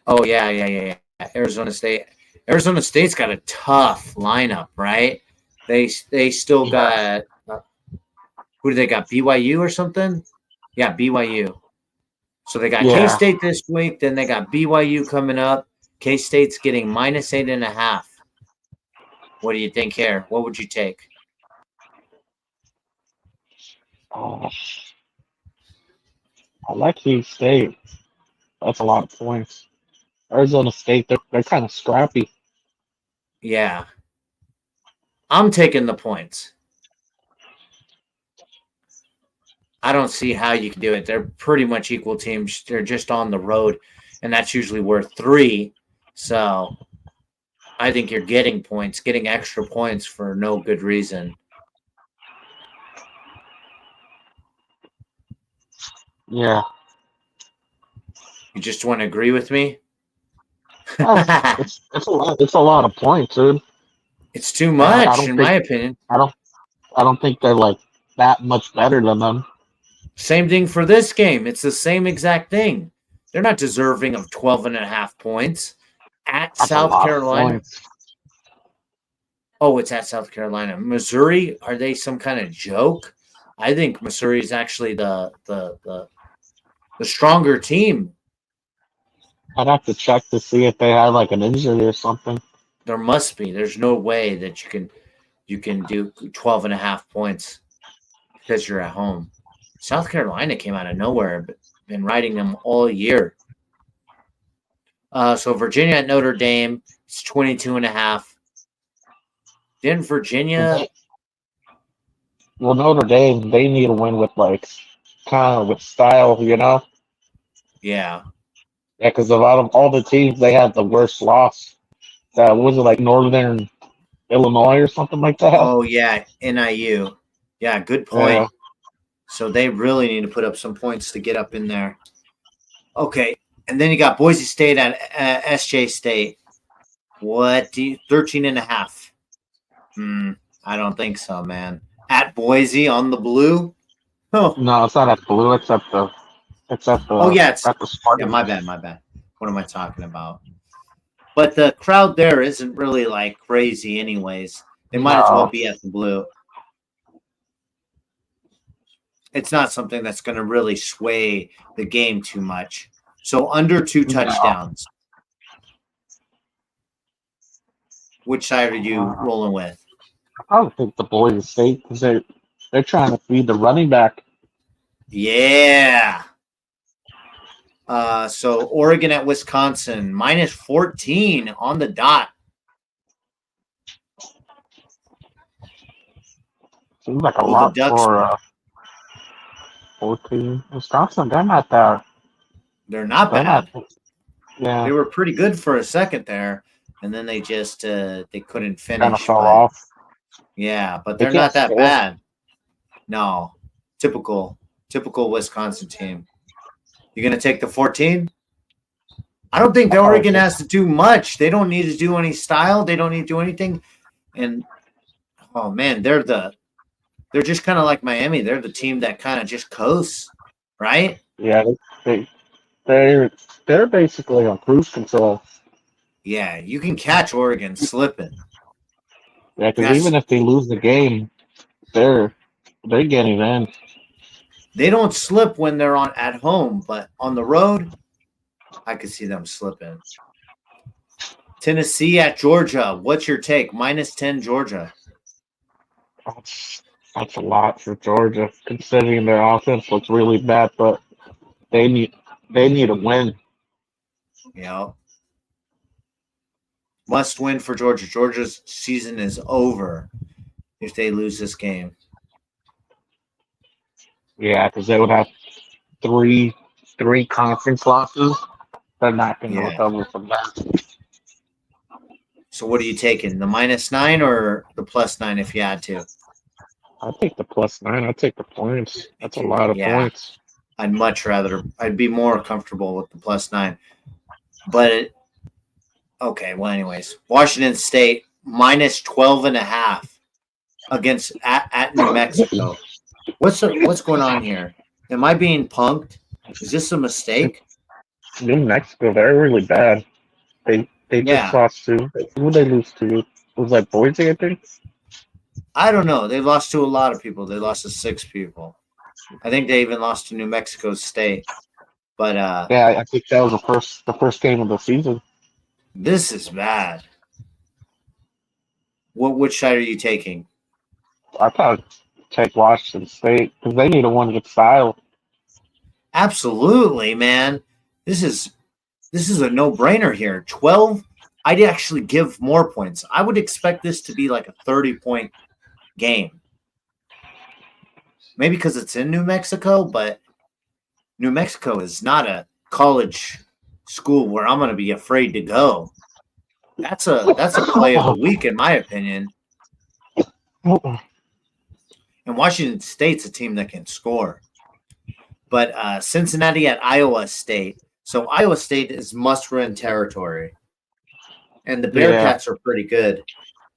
Oh yeah. Arizona State. Arizona State's got a tough lineup, right? They still got who do they got? BYU or something? Yeah, BYU. So they got K State this week. Then they got BYU coming up. K State's getting minus 8.5. What do you think here? What would you take?
Oh, I like K State. That's a lot of points. Arizona State, they're kind of scrappy.
Yeah. I'm taking the points. I don't see how you can do it. They're pretty much equal teams. They're just on the road, and that's usually worth 3. So I think you're getting points, getting extra points for no good reason.
Yeah.
You just want to agree with me?
It's a lot. It's a lot of points, dude.
It's too much,
don't
in
think-
my opinion.
I don't think they're like that much better than them.
Same thing for this game. It's the same exact thing. They're not deserving of 12.5 points at
That's a
South
lot of
Carolina.
points.
Oh, it's at South Carolina. Missouri, are they some kind of joke? I think Missouri is actually the stronger team.
I'd have to check to see if they had like an injury or something.
There must be. There's no way that you can do 12.5 points because you're at home. South Carolina came out of nowhere, but been riding them all year. So Virginia at Notre Dame, it's 22.5. Didn't Virginia?
Well, Notre Dame, they need to win with like kind of with style, you know?
Yeah.
Yeah, because of all the teams, they had the worst loss. Was it like Northern Illinois or something like that?
Oh yeah, NIU. Yeah, good point.
Yeah.
So they really need to put up some points to get up in there. Okay, and then you got Boise State at SJ State. What do you 13.5? I don't think so, man. At Boise on the blue. Oh,
No, it's not at Blue. It's at the.
oh yeah, it's
at the Spartans.
yeah. My bad. What am I talking about? But the crowd there isn't really like crazy, anyways. They might as well be at the blue. It's not something that's going to really sway the game too much. So under 2 touchdowns. Which side are you rolling with?
I would think the Boise State because they're trying to feed the running back.
Yeah. So Oregon at Wisconsin, minus 14 on the dot.
Seems like a
Will
lot
the Ducks
for 14. Wisconsin, they're not that.
They're not
They're
bad.
not. Yeah,
They were pretty good for a second there, and then they just they couldn't finish.
kind of fell
but-
off.
Yeah, but
They
they're not
can't
that
score.
bad. No, typical Wisconsin team. You gonna take the 14? I don't think Oregon has to do much. They don't need to do any style. They don't need to do anything. And oh man, they're just kind of like Miami. They're the team that kind of just coasts, right?
Yeah, they're basically on cruise control.
Yeah, you can catch Oregon slipping.
Yeah, because
Yes.
even if they lose the game, they're getting in.
They don't slip when they're on at home, but on the road, I could see them slipping. Tennessee at Georgia. What's your take? Minus 10 Georgia.
That's a lot for Georgia, considering their offense looks really bad. But they need a win.
Yeah. Must win for Georgia. Georgia's season is over if they lose this game.
Yeah, because they would have three conference losses. They're not going to
Yeah.
recover from that.
So what are you taking? The minus 9 or the plus 9 if you had to?
I'll take the +9. I'll take the points. That's a lot of
Yeah.
points.
I'd be more comfortable with the plus 9. But okay, well, anyways, Washington State minus 12.5 against at New Mexico. What's going on here? Am I being punked? Is this a mistake?
New Mexico, they're really bad. They
Yeah.
just lost to who they lose to? It was like Boise, I think.
I don't know. They lost to a lot of people. They lost to 6 people. I think they even lost to New Mexico State. But
Yeah, I think that was the first game of the season.
this is bad. Which side are you taking?
I thought take Washington State because they need a one with style.
Absolutely, man. This is a no-brainer here. 12. I'd actually give more points. I would expect this to be like a 30-point game. Maybe because it's in New Mexico, but New Mexico is not a college school where I'm going to be afraid to go. That's a play of the week, in my opinion. And Washington State's a team that can score. But Cincinnati at Iowa State. So Iowa State is must-win territory. And the Bearcats are pretty good.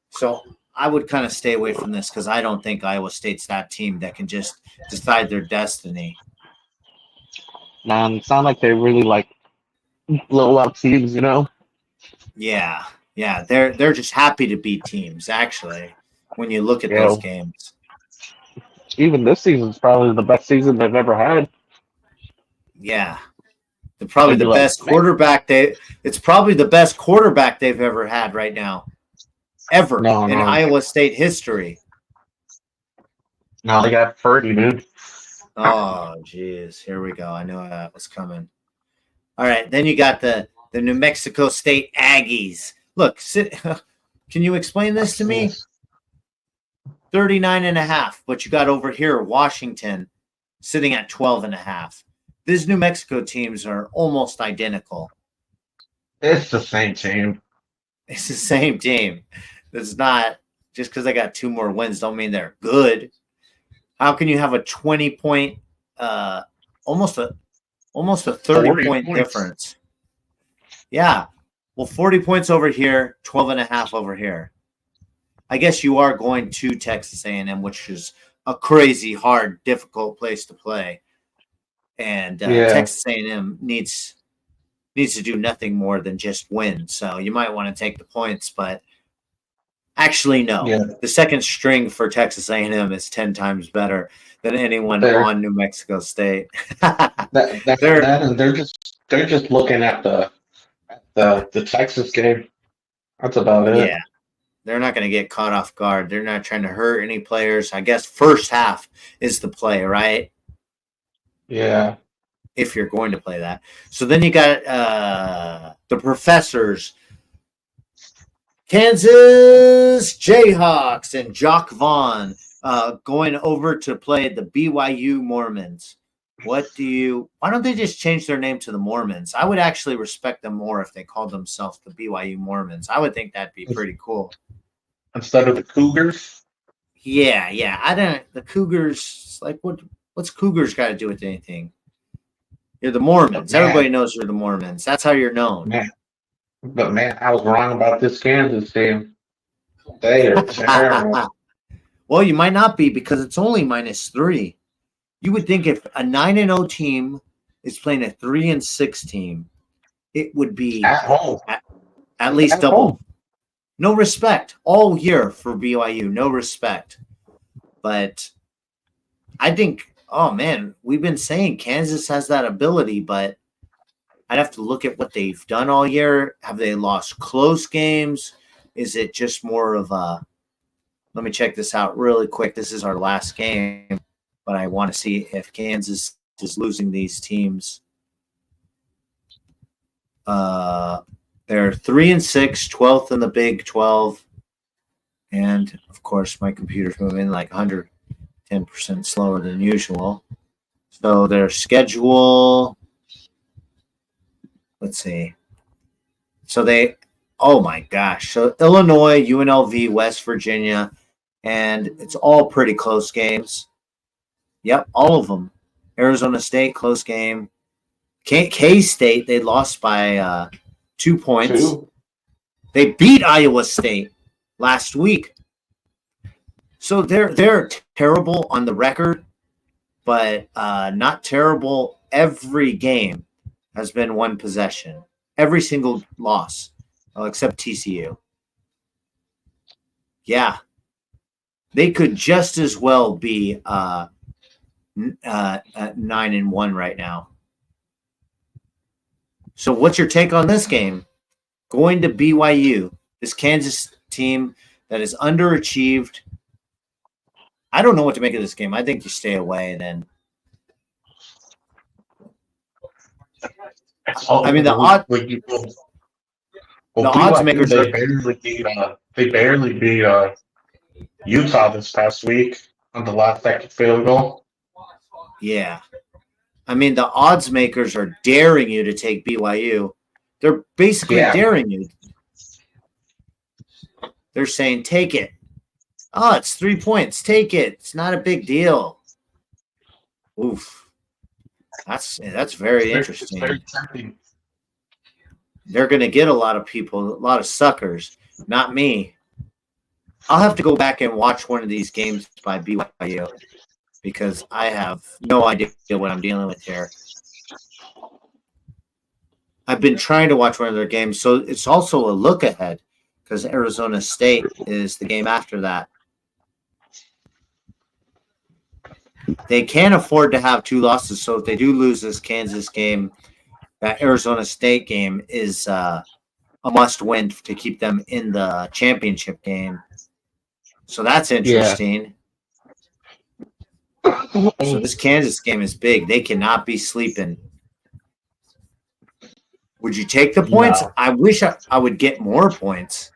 So I would kind of stay away from this because I don't think Iowa State's that team that can just decide their destiny.
Man, it sounds like they really like blow out teams, you know?
Yeah. They're just happy to beat teams, actually, when you look at those games.
Even this season's probably the best season they've ever had.
Yeah. They're probably the
Maybe like-
best quarterback it's probably the best quarterback they've ever had right now. Ever
No.
in Iowa State history.
No, they got Purdy, dude.
Oh, geez. Here we go. I knew that was coming. All right. Then you got the New Mexico State Aggies. Look, can you explain this to me? 39.5. But you got over here Washington sitting at 12.5. These New Mexico teams are almost identical.
It's the same team.
It's the same team. It's not just because they got 2 more wins don't mean they're good. How can you have a 20-point, almost a 30-point difference? Yeah. Well, 40 points over here, 12.5 over here. I guess you are going to Texas A&M, which is a crazy, hard, difficult place to play. And Texas A&M needs to do nothing more than just win. So you might want to take the points, but actually, no.
Yeah.
The second string for Texas A&M is 10 times better than anyone on New Mexico State.
They're just looking at the Texas game. That's about it.
Yeah, They're not going to get caught off guard. They're not trying to hurt any players. I guess first half is the play, right?
Yeah.
If you're going to play that. So then you got the Professors, Kansas Jayhawks, and Jock Vaughn going over to play the BYU Mormons. Why don't they just change their name to the Mormons? I would actually respect them more if they called themselves the BYU Mormons. I would think that'd be pretty cool.
Instead of the Cougars?
Yeah. The Cougars, like, what's Cougars got to do with anything? You're the Mormons. Everybody knows you're the Mormons. That's how you're known.
But man, I was wrong about this Kansas team. They are terrible.
Well, you might not be because it's only -3. You would think if a 9-0 team is playing a 3-6 team, it would be
at home.
At least
At
double.
home.
No respect all year for BYU. No respect. But I think, oh man, we've been saying Kansas has that ability, but I'd have to look at what they've done all year. Have they lost close games? Is it just more of a, let me check this out really quick. This is our last game, but I want to see if Kansas is losing these teams. They're 3-6, 12th in the Big 12. And of course, my computer's moving like 110% slower than usual. So their schedule, let's see. So oh my gosh. So Illinois, UNLV, West Virginia, and it's all pretty close games. Yep, all of them. Arizona State, close game. K-State, they lost by 2 points.
2.
They beat Iowa State last week. So they're terrible on the record, but not terrible. Every game has been one possession. Every single loss, except TCU. Yeah. They could just as well be 9-1 right now. So what's your take on this game? Going to BYU, this Kansas team that is underachieved. I don't know what to make of this game. I think you stay away then. I mean, the odds makers
they barely beat Utah this past week on the last second field goal.
Yeah. I mean, the odds makers are daring you to take BYU. They're basically daring you. They're saying, take it. Oh, it's 3 points. Take it. It's not a big deal. Oof. That's very interesting.
Very tempting.
They're going to get a lot of people, a lot of suckers. Not me. I'll have to go back and watch one of these games by BYU because I have no idea what I'm dealing with here. I've been trying to watch one of their games, so it's also a look ahead because Arizona State is the game after that. They can't afford to have 2 losses, so if they do lose this Kansas game, that Arizona State game is a must-win to keep them in the championship game. So that's interesting. So this Kansas game is big. They cannot be sleeping. Would you take the points?
No.
I wish I would get more points.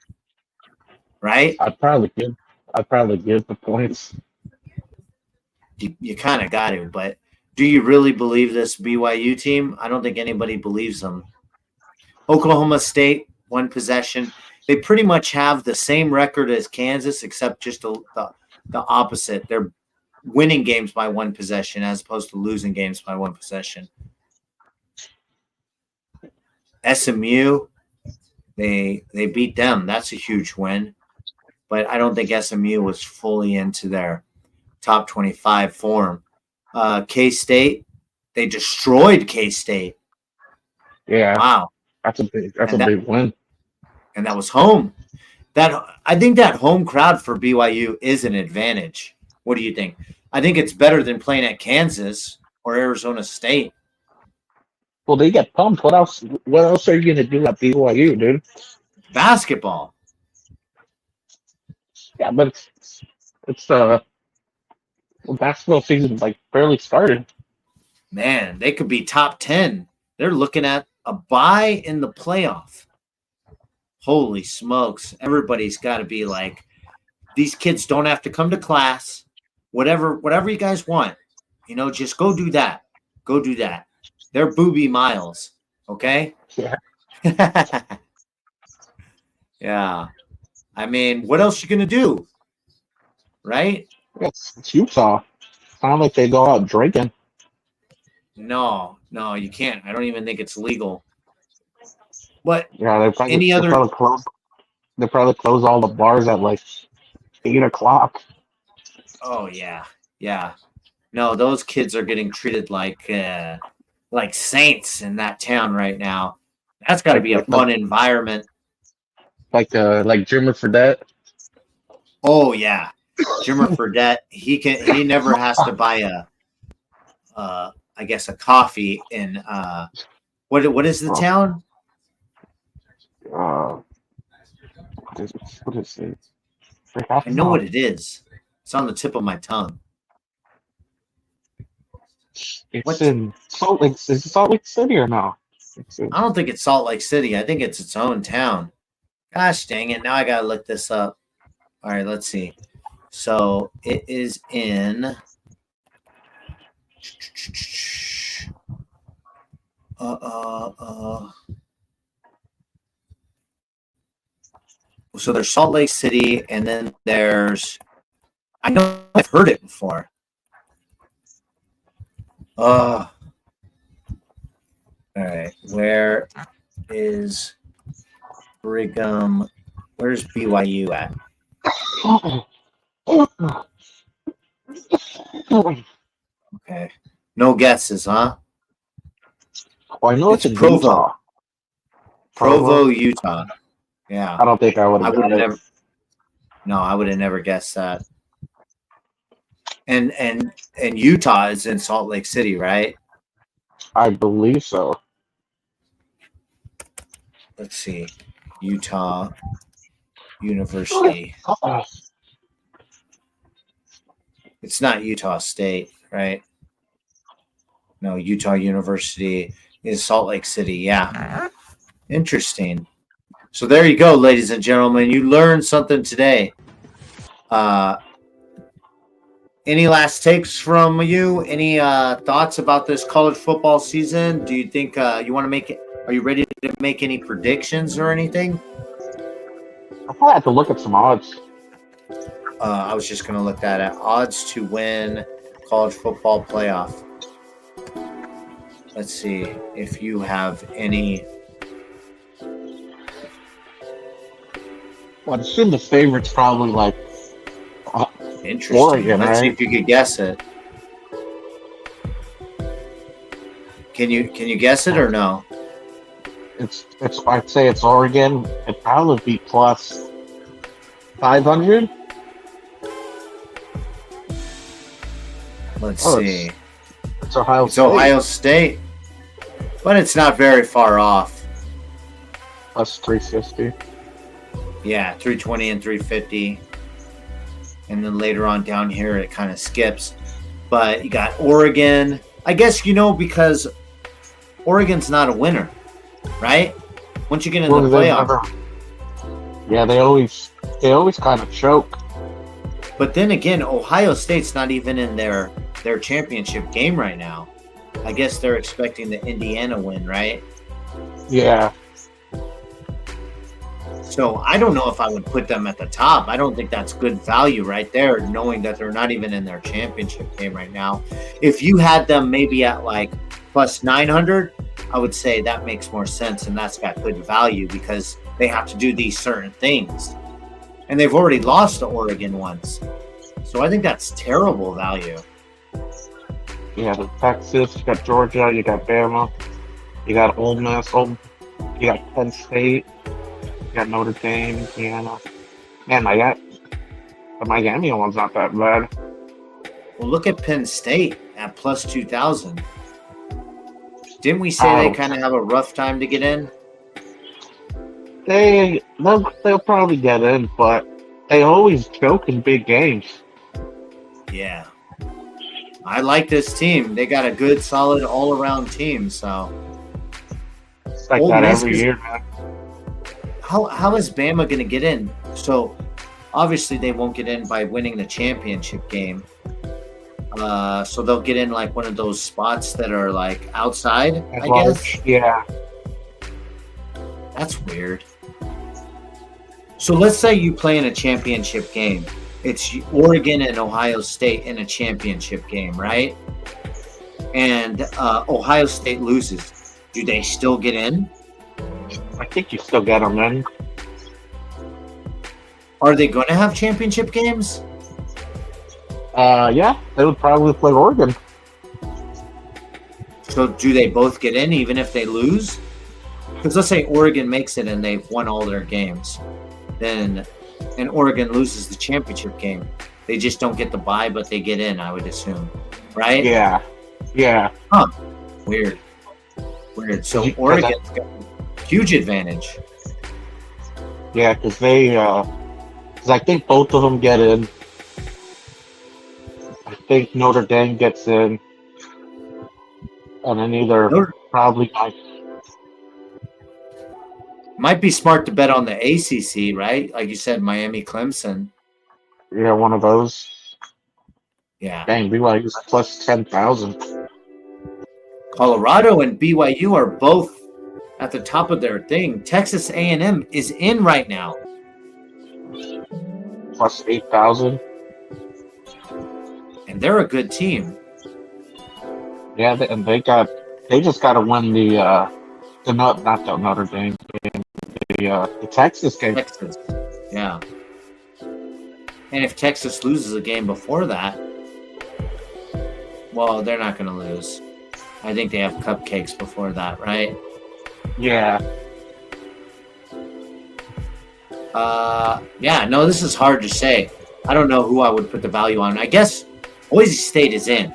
Right?
I'd probably give the points.
You kind of got to, but do you really believe this BYU team? I don't think anybody believes them. Oklahoma State, 1 possession. They pretty much have the same record as Kansas, except just the opposite. They're winning games by 1 possession as opposed to losing games by 1 possession. SMU, they beat them. That's a huge win. But I don't think SMU was fully into their top 25 form. K-State, they destroyed K-State.
Yeah.
Wow.
That's a big win.
And that was home. I think that home crowd for BYU is an advantage. What do you think? I think it's better than playing at Kansas or Arizona State.
Well, they get pumped. What else are you going to do at BYU, dude?
Basketball.
Yeah, but it's basketball season like barely started.
Man, they could be top 10. They're looking at a bye in the playoff. Holy smokes. Everybody's got to be like, these kids don't have to come to class. Whatever you guys want, just go do that. Go do that. They're booby miles. Okay.
Yeah.
Yeah. I mean, what else you going to do? Right?
It's Utah. It's not like they go out drinking.
No, you can't. I don't even think it's legal. But
Yeah,
any other?
They probably close all the bars at like 8:00.
Oh yeah. No, those kids are getting treated like saints in that town right now. That's got to be a fun environment.
Like Jimmer Fredette.
Oh yeah, Jimmer Fredette. He never has to buy I guess a coffee in what is the town?
What is it?
I know what it is. It's on the tip of my tongue.
It's in Salt Lake. Is it Salt Lake City or no?
I don't think it's Salt Lake City. I think it's its own town. Gosh dang it. Now I got to look this up. All right, let's see. So it is in so there's Salt Lake City, and then there's, I know I've heard it before. All right, where is Brigham? Where's BYU at? Okay, no guesses, huh?
Well, I know it's in
Provo.
Utah.
Provo, Utah. Yeah,
I don't think I would have
never. No, I would have never guessed that. And Utah is in Salt Lake City, right?
I believe so.
Let's see. Utah University. It's not Utah State, right? No, Utah University is Salt Lake City. Yeah. Interesting. So there you go, ladies and gentlemen. You learned something today. Any last takes from you? Any thoughts about this college football season? Do you think you want to make it? Are you ready to make any predictions or anything?
I probably have to look at some odds.
I was just going to look that at odds to win college football playoff. Let's see if you have any.
Well, I'd assume the favorite's probably like
Interesting.
Oregon,
Let's see
right?
if you could guess it. Can you guess it or no?
It's I'd say it's Oregon. It'd probably be plus 500.
Let's
Oh,
see.
It's Ohio
It's
State.
Ohio State, but it's not very far off.
Plus 350.
Yeah, 320 and 350. And then later on down here, it kind of skips. But you got Oregon. I guess, because Oregon's not a winner, right? Once you get in the playoff.
Yeah, they always kind of choke.
But then again, Ohio State's not even in their championship game right now. I guess they're expecting the Indiana win, right?
Yeah.
So I don't know if I would put them at the top. I don't think that's good value right there, knowing that they're not even in their championship game right now. If you had them maybe at like plus 900, I would say that makes more sense, and that's got good value because they have to do these certain things. And they've already lost to Oregon once. So I think that's terrible value.
Yeah, the Texas, you got Georgia, you got Bama, you got Ole Miss, you got Penn State, you got Notre Dame, Indiana. Man, the Miami one's not that bad.
Well, look at Penn State at plus 2,000. Didn't we say they kind of have a rough time to get in?
They'll probably get in, but they always choke in big games.
Yeah. I like this team. They got a good, solid, all-around team. So,
It's like
Ole
that
Miss
every
is-
year, man.
how is Bama going to get in? So, obviously, they won't get in by winning the championship game. So they'll get in like one of those spots that are like outside, I guess.
Yeah.
That's weird. So let's say you play in a championship game. It's Oregon and Ohio State in a championship game, right? And Ohio State loses. Do they still get in?
I think you still get them in.
Are they going to have championship games?
Yeah, they would probably play Oregon.
So do they both get in even if they lose? Because let's say Oregon makes it and they've won all their games. Then, and Oregon loses the championship game. They just don't get the bye, but they get in, I would assume. Right?
Yeah. Yeah.
Weird. So
Because
Oregon's got a huge advantage.
Yeah, because because I think both of them get in. I think Notre Dame gets in. And then either
Notre-
probably
Might be smart to bet on the ACC, right? Like you said, Miami, Clemson.
one of those.
Yeah.
Dang, BYU's plus 10,000.
Colorado and BYU are both at the top of their thing. Texas A&M is in right now.
Plus 8,000.
And they're a good team.
Yeah, and they just got to win not the Notre Dame game, the Texas game.
Texas. Yeah. And if Texas loses a game before that, well, they're not going to lose. I think they have cupcakes before that, right?
Yeah.
Yeah, no, this is hard to say. I don't know who I would put the value on. I guess Boise State is in.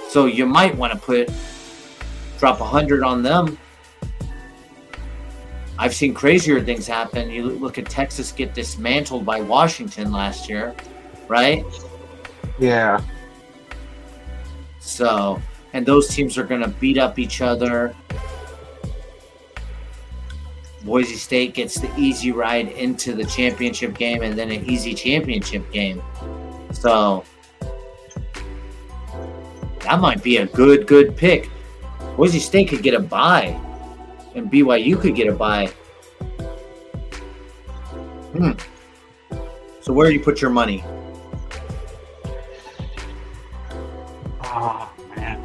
So you might want to drop 100 on them. I've seen crazier things happen. You look at Texas get dismantled by Washington last year, right?
Yeah.
So, and those teams are going to beat up each other. Boise State gets the easy ride into the championship game and then an easy championship game. So, that might be a good pick. Boise State could get a bye, and BYU could get a bye. So where do you put your money?
Oh, man.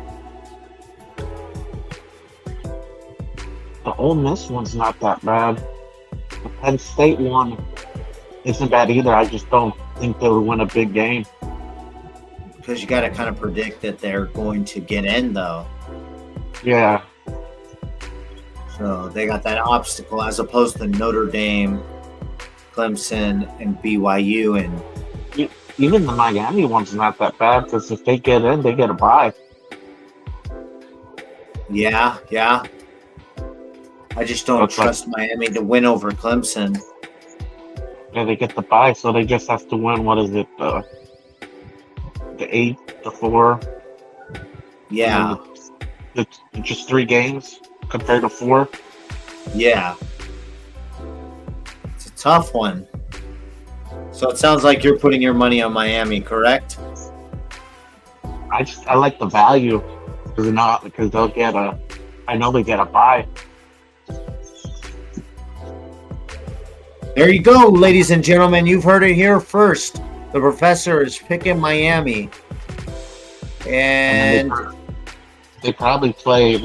The Ole Miss one's not that bad. The Penn State one isn't bad either. I just don't think they'll win a big game.
Because you got to kind of predict that they're going to get in, though.
Yeah.
So they got that obstacle as opposed to Notre Dame, Clemson, and BYU. And
Even the Miami one's not that bad because if they get in, they get a bye.
yeah. I just don't
Looks like-
trust Miami to win over Clemson.
Yeah, they get the bye, so they just have to win. What is it? The 8, the 4.
Yeah,
It's just 3 games compared to 4.
yeah. It's a tough one. So it sounds like you're putting your money on Miami, correct?
I like the value because they'll get I know they get a bye.
There you go, ladies and gentlemen. You've heard it here first. The professor is picking Miami. And
They probably play at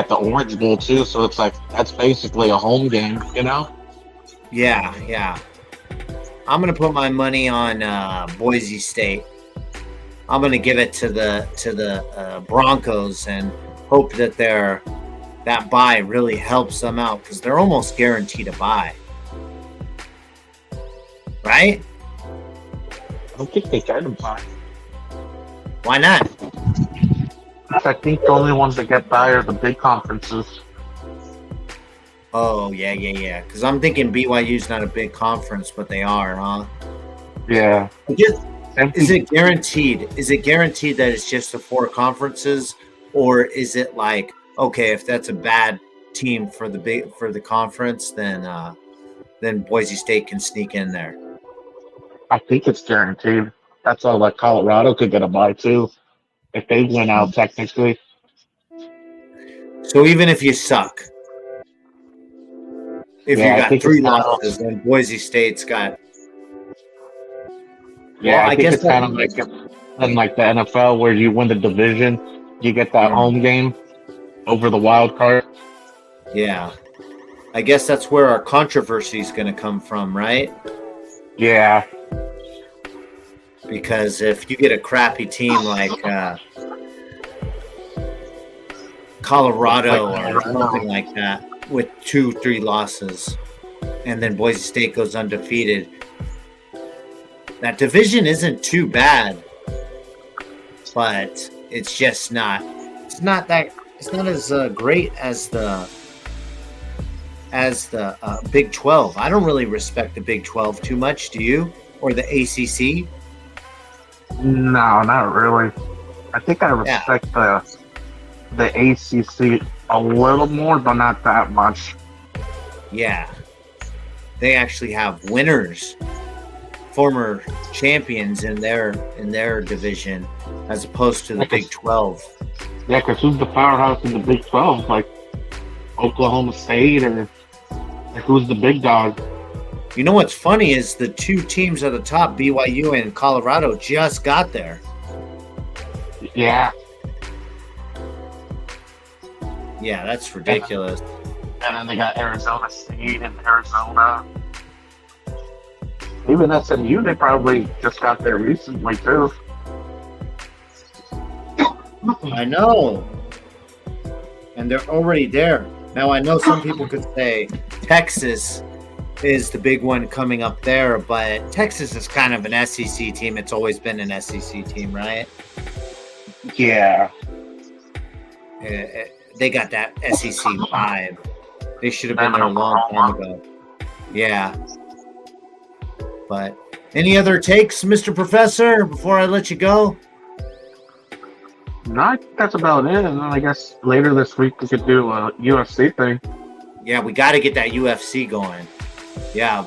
the Orange Bowl too, so it's like that's basically a home game, you know?
yeah. I'm going to put my money on Boise State. I'm going to give it to the Broncos and hope that that bye really helps them out because they're almost guaranteed a bye. Right?
I don't think they get a bye.
Why not?
I think the only ones that get by are the big conferences.
Oh, yeah. Because I'm thinking BYU's not a big conference, but they are, huh?
Yeah.
I guess,
And
is it guaranteed? Is it guaranteed that it's just the 4 conferences, or is it like, okay, if that's a bad team for the conference, then Boise State can sneak in there?
I think it's guaranteed. That's all like Colorado could get a bye too if they win out technically.
So even if you suck, if
Yeah,
you
I
got
think
3
it's kind of-
losses, then Boise State's got.
Yeah,
Well,
I think
guess
it's kind of like in like the NFL where you win the division, you get that home game over the wild card.
Yeah, I guess that's where our controversy is going to come from, right?
Yeah,
Because if you get a crappy team like Colorado or something like that with 2-3 losses, and then Boise State goes undefeated, that division isn't too bad, but it's just not. It's not as great as the Big 12. I don't really respect the Big 12 too much. Do you? Or the ACC?
no, not really. I think I respect the ACC a little more, but not that much.
Yeah, they actually have winners, former champions in their division, as opposed to the Big 12.
Yeah, because who's the powerhouse in the Big 12? Like Oklahoma State, or like, who's the big dog?
You know what's funny is the 2 teams at the top, BYU and Colorado, just got there.
Yeah,
Yeah, that's ridiculous.
and then they got Arizona State and Arizona. Even SMU, they probably just got there recently too.
I know. And they're already there. Now, I know some people could say Texas is the big one coming up there, but Texas is kind of an SEC team. It's always been an SEC team, right?
Yeah,
They got that SEC vibe. They should have been there a long time ago. Yeah. But any other takes, Mr. Professor, before I let you go?
no, I think that's about it. And then I guess later this week we could do a UFC thing.
Yeah, we got to get that UFC going. Yeah,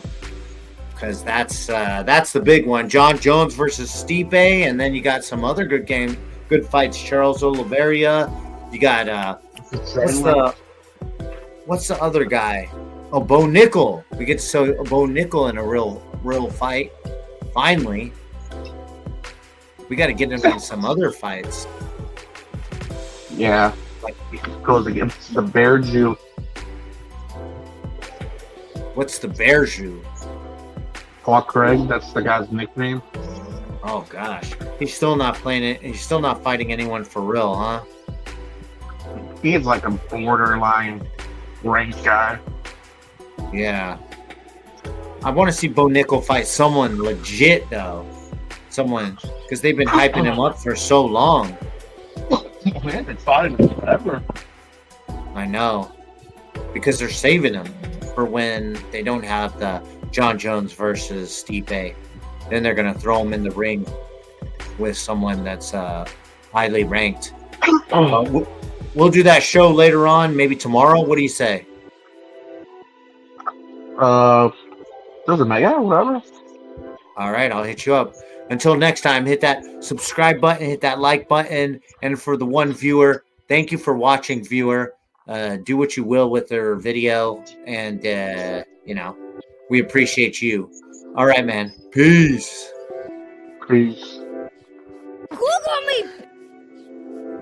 because that's the big one. John Jones versus Stipe, and then you got some other good fights. Charles Oliveira. You got what's the other guy? Oh, Bo Nickel. We get to see Bo Nickel in a real fight. Finally, we got to get him in some other fights.
Yeah, like he goes against the Bear Jew.
What's the Bear Jew?
Paul Craig, that's the guy's nickname.
Oh gosh, he's still not playing it. He's still not fighting anyone for real, huh?
He's like a borderline ranked guy.
Yeah. I want to see Bo Nickel fight someone legit, though. Someone, because they've been hyping him up for so long.
Man, been fighting him forever.
I know. Because they're saving him for when they don't have the John Jones versus Stipe. Then they're going to throw him in the ring with someone that's highly ranked. We'll do that show later on, maybe tomorrow. What do you say?
Doesn't matter. Yeah, whatever.
All right, I'll hit you up. Until next time, hit that subscribe button, hit that like button. And for the one viewer, thank you for watching, viewer. Do what you will with their video. And, we appreciate you. All right, man. Peace.
Peace.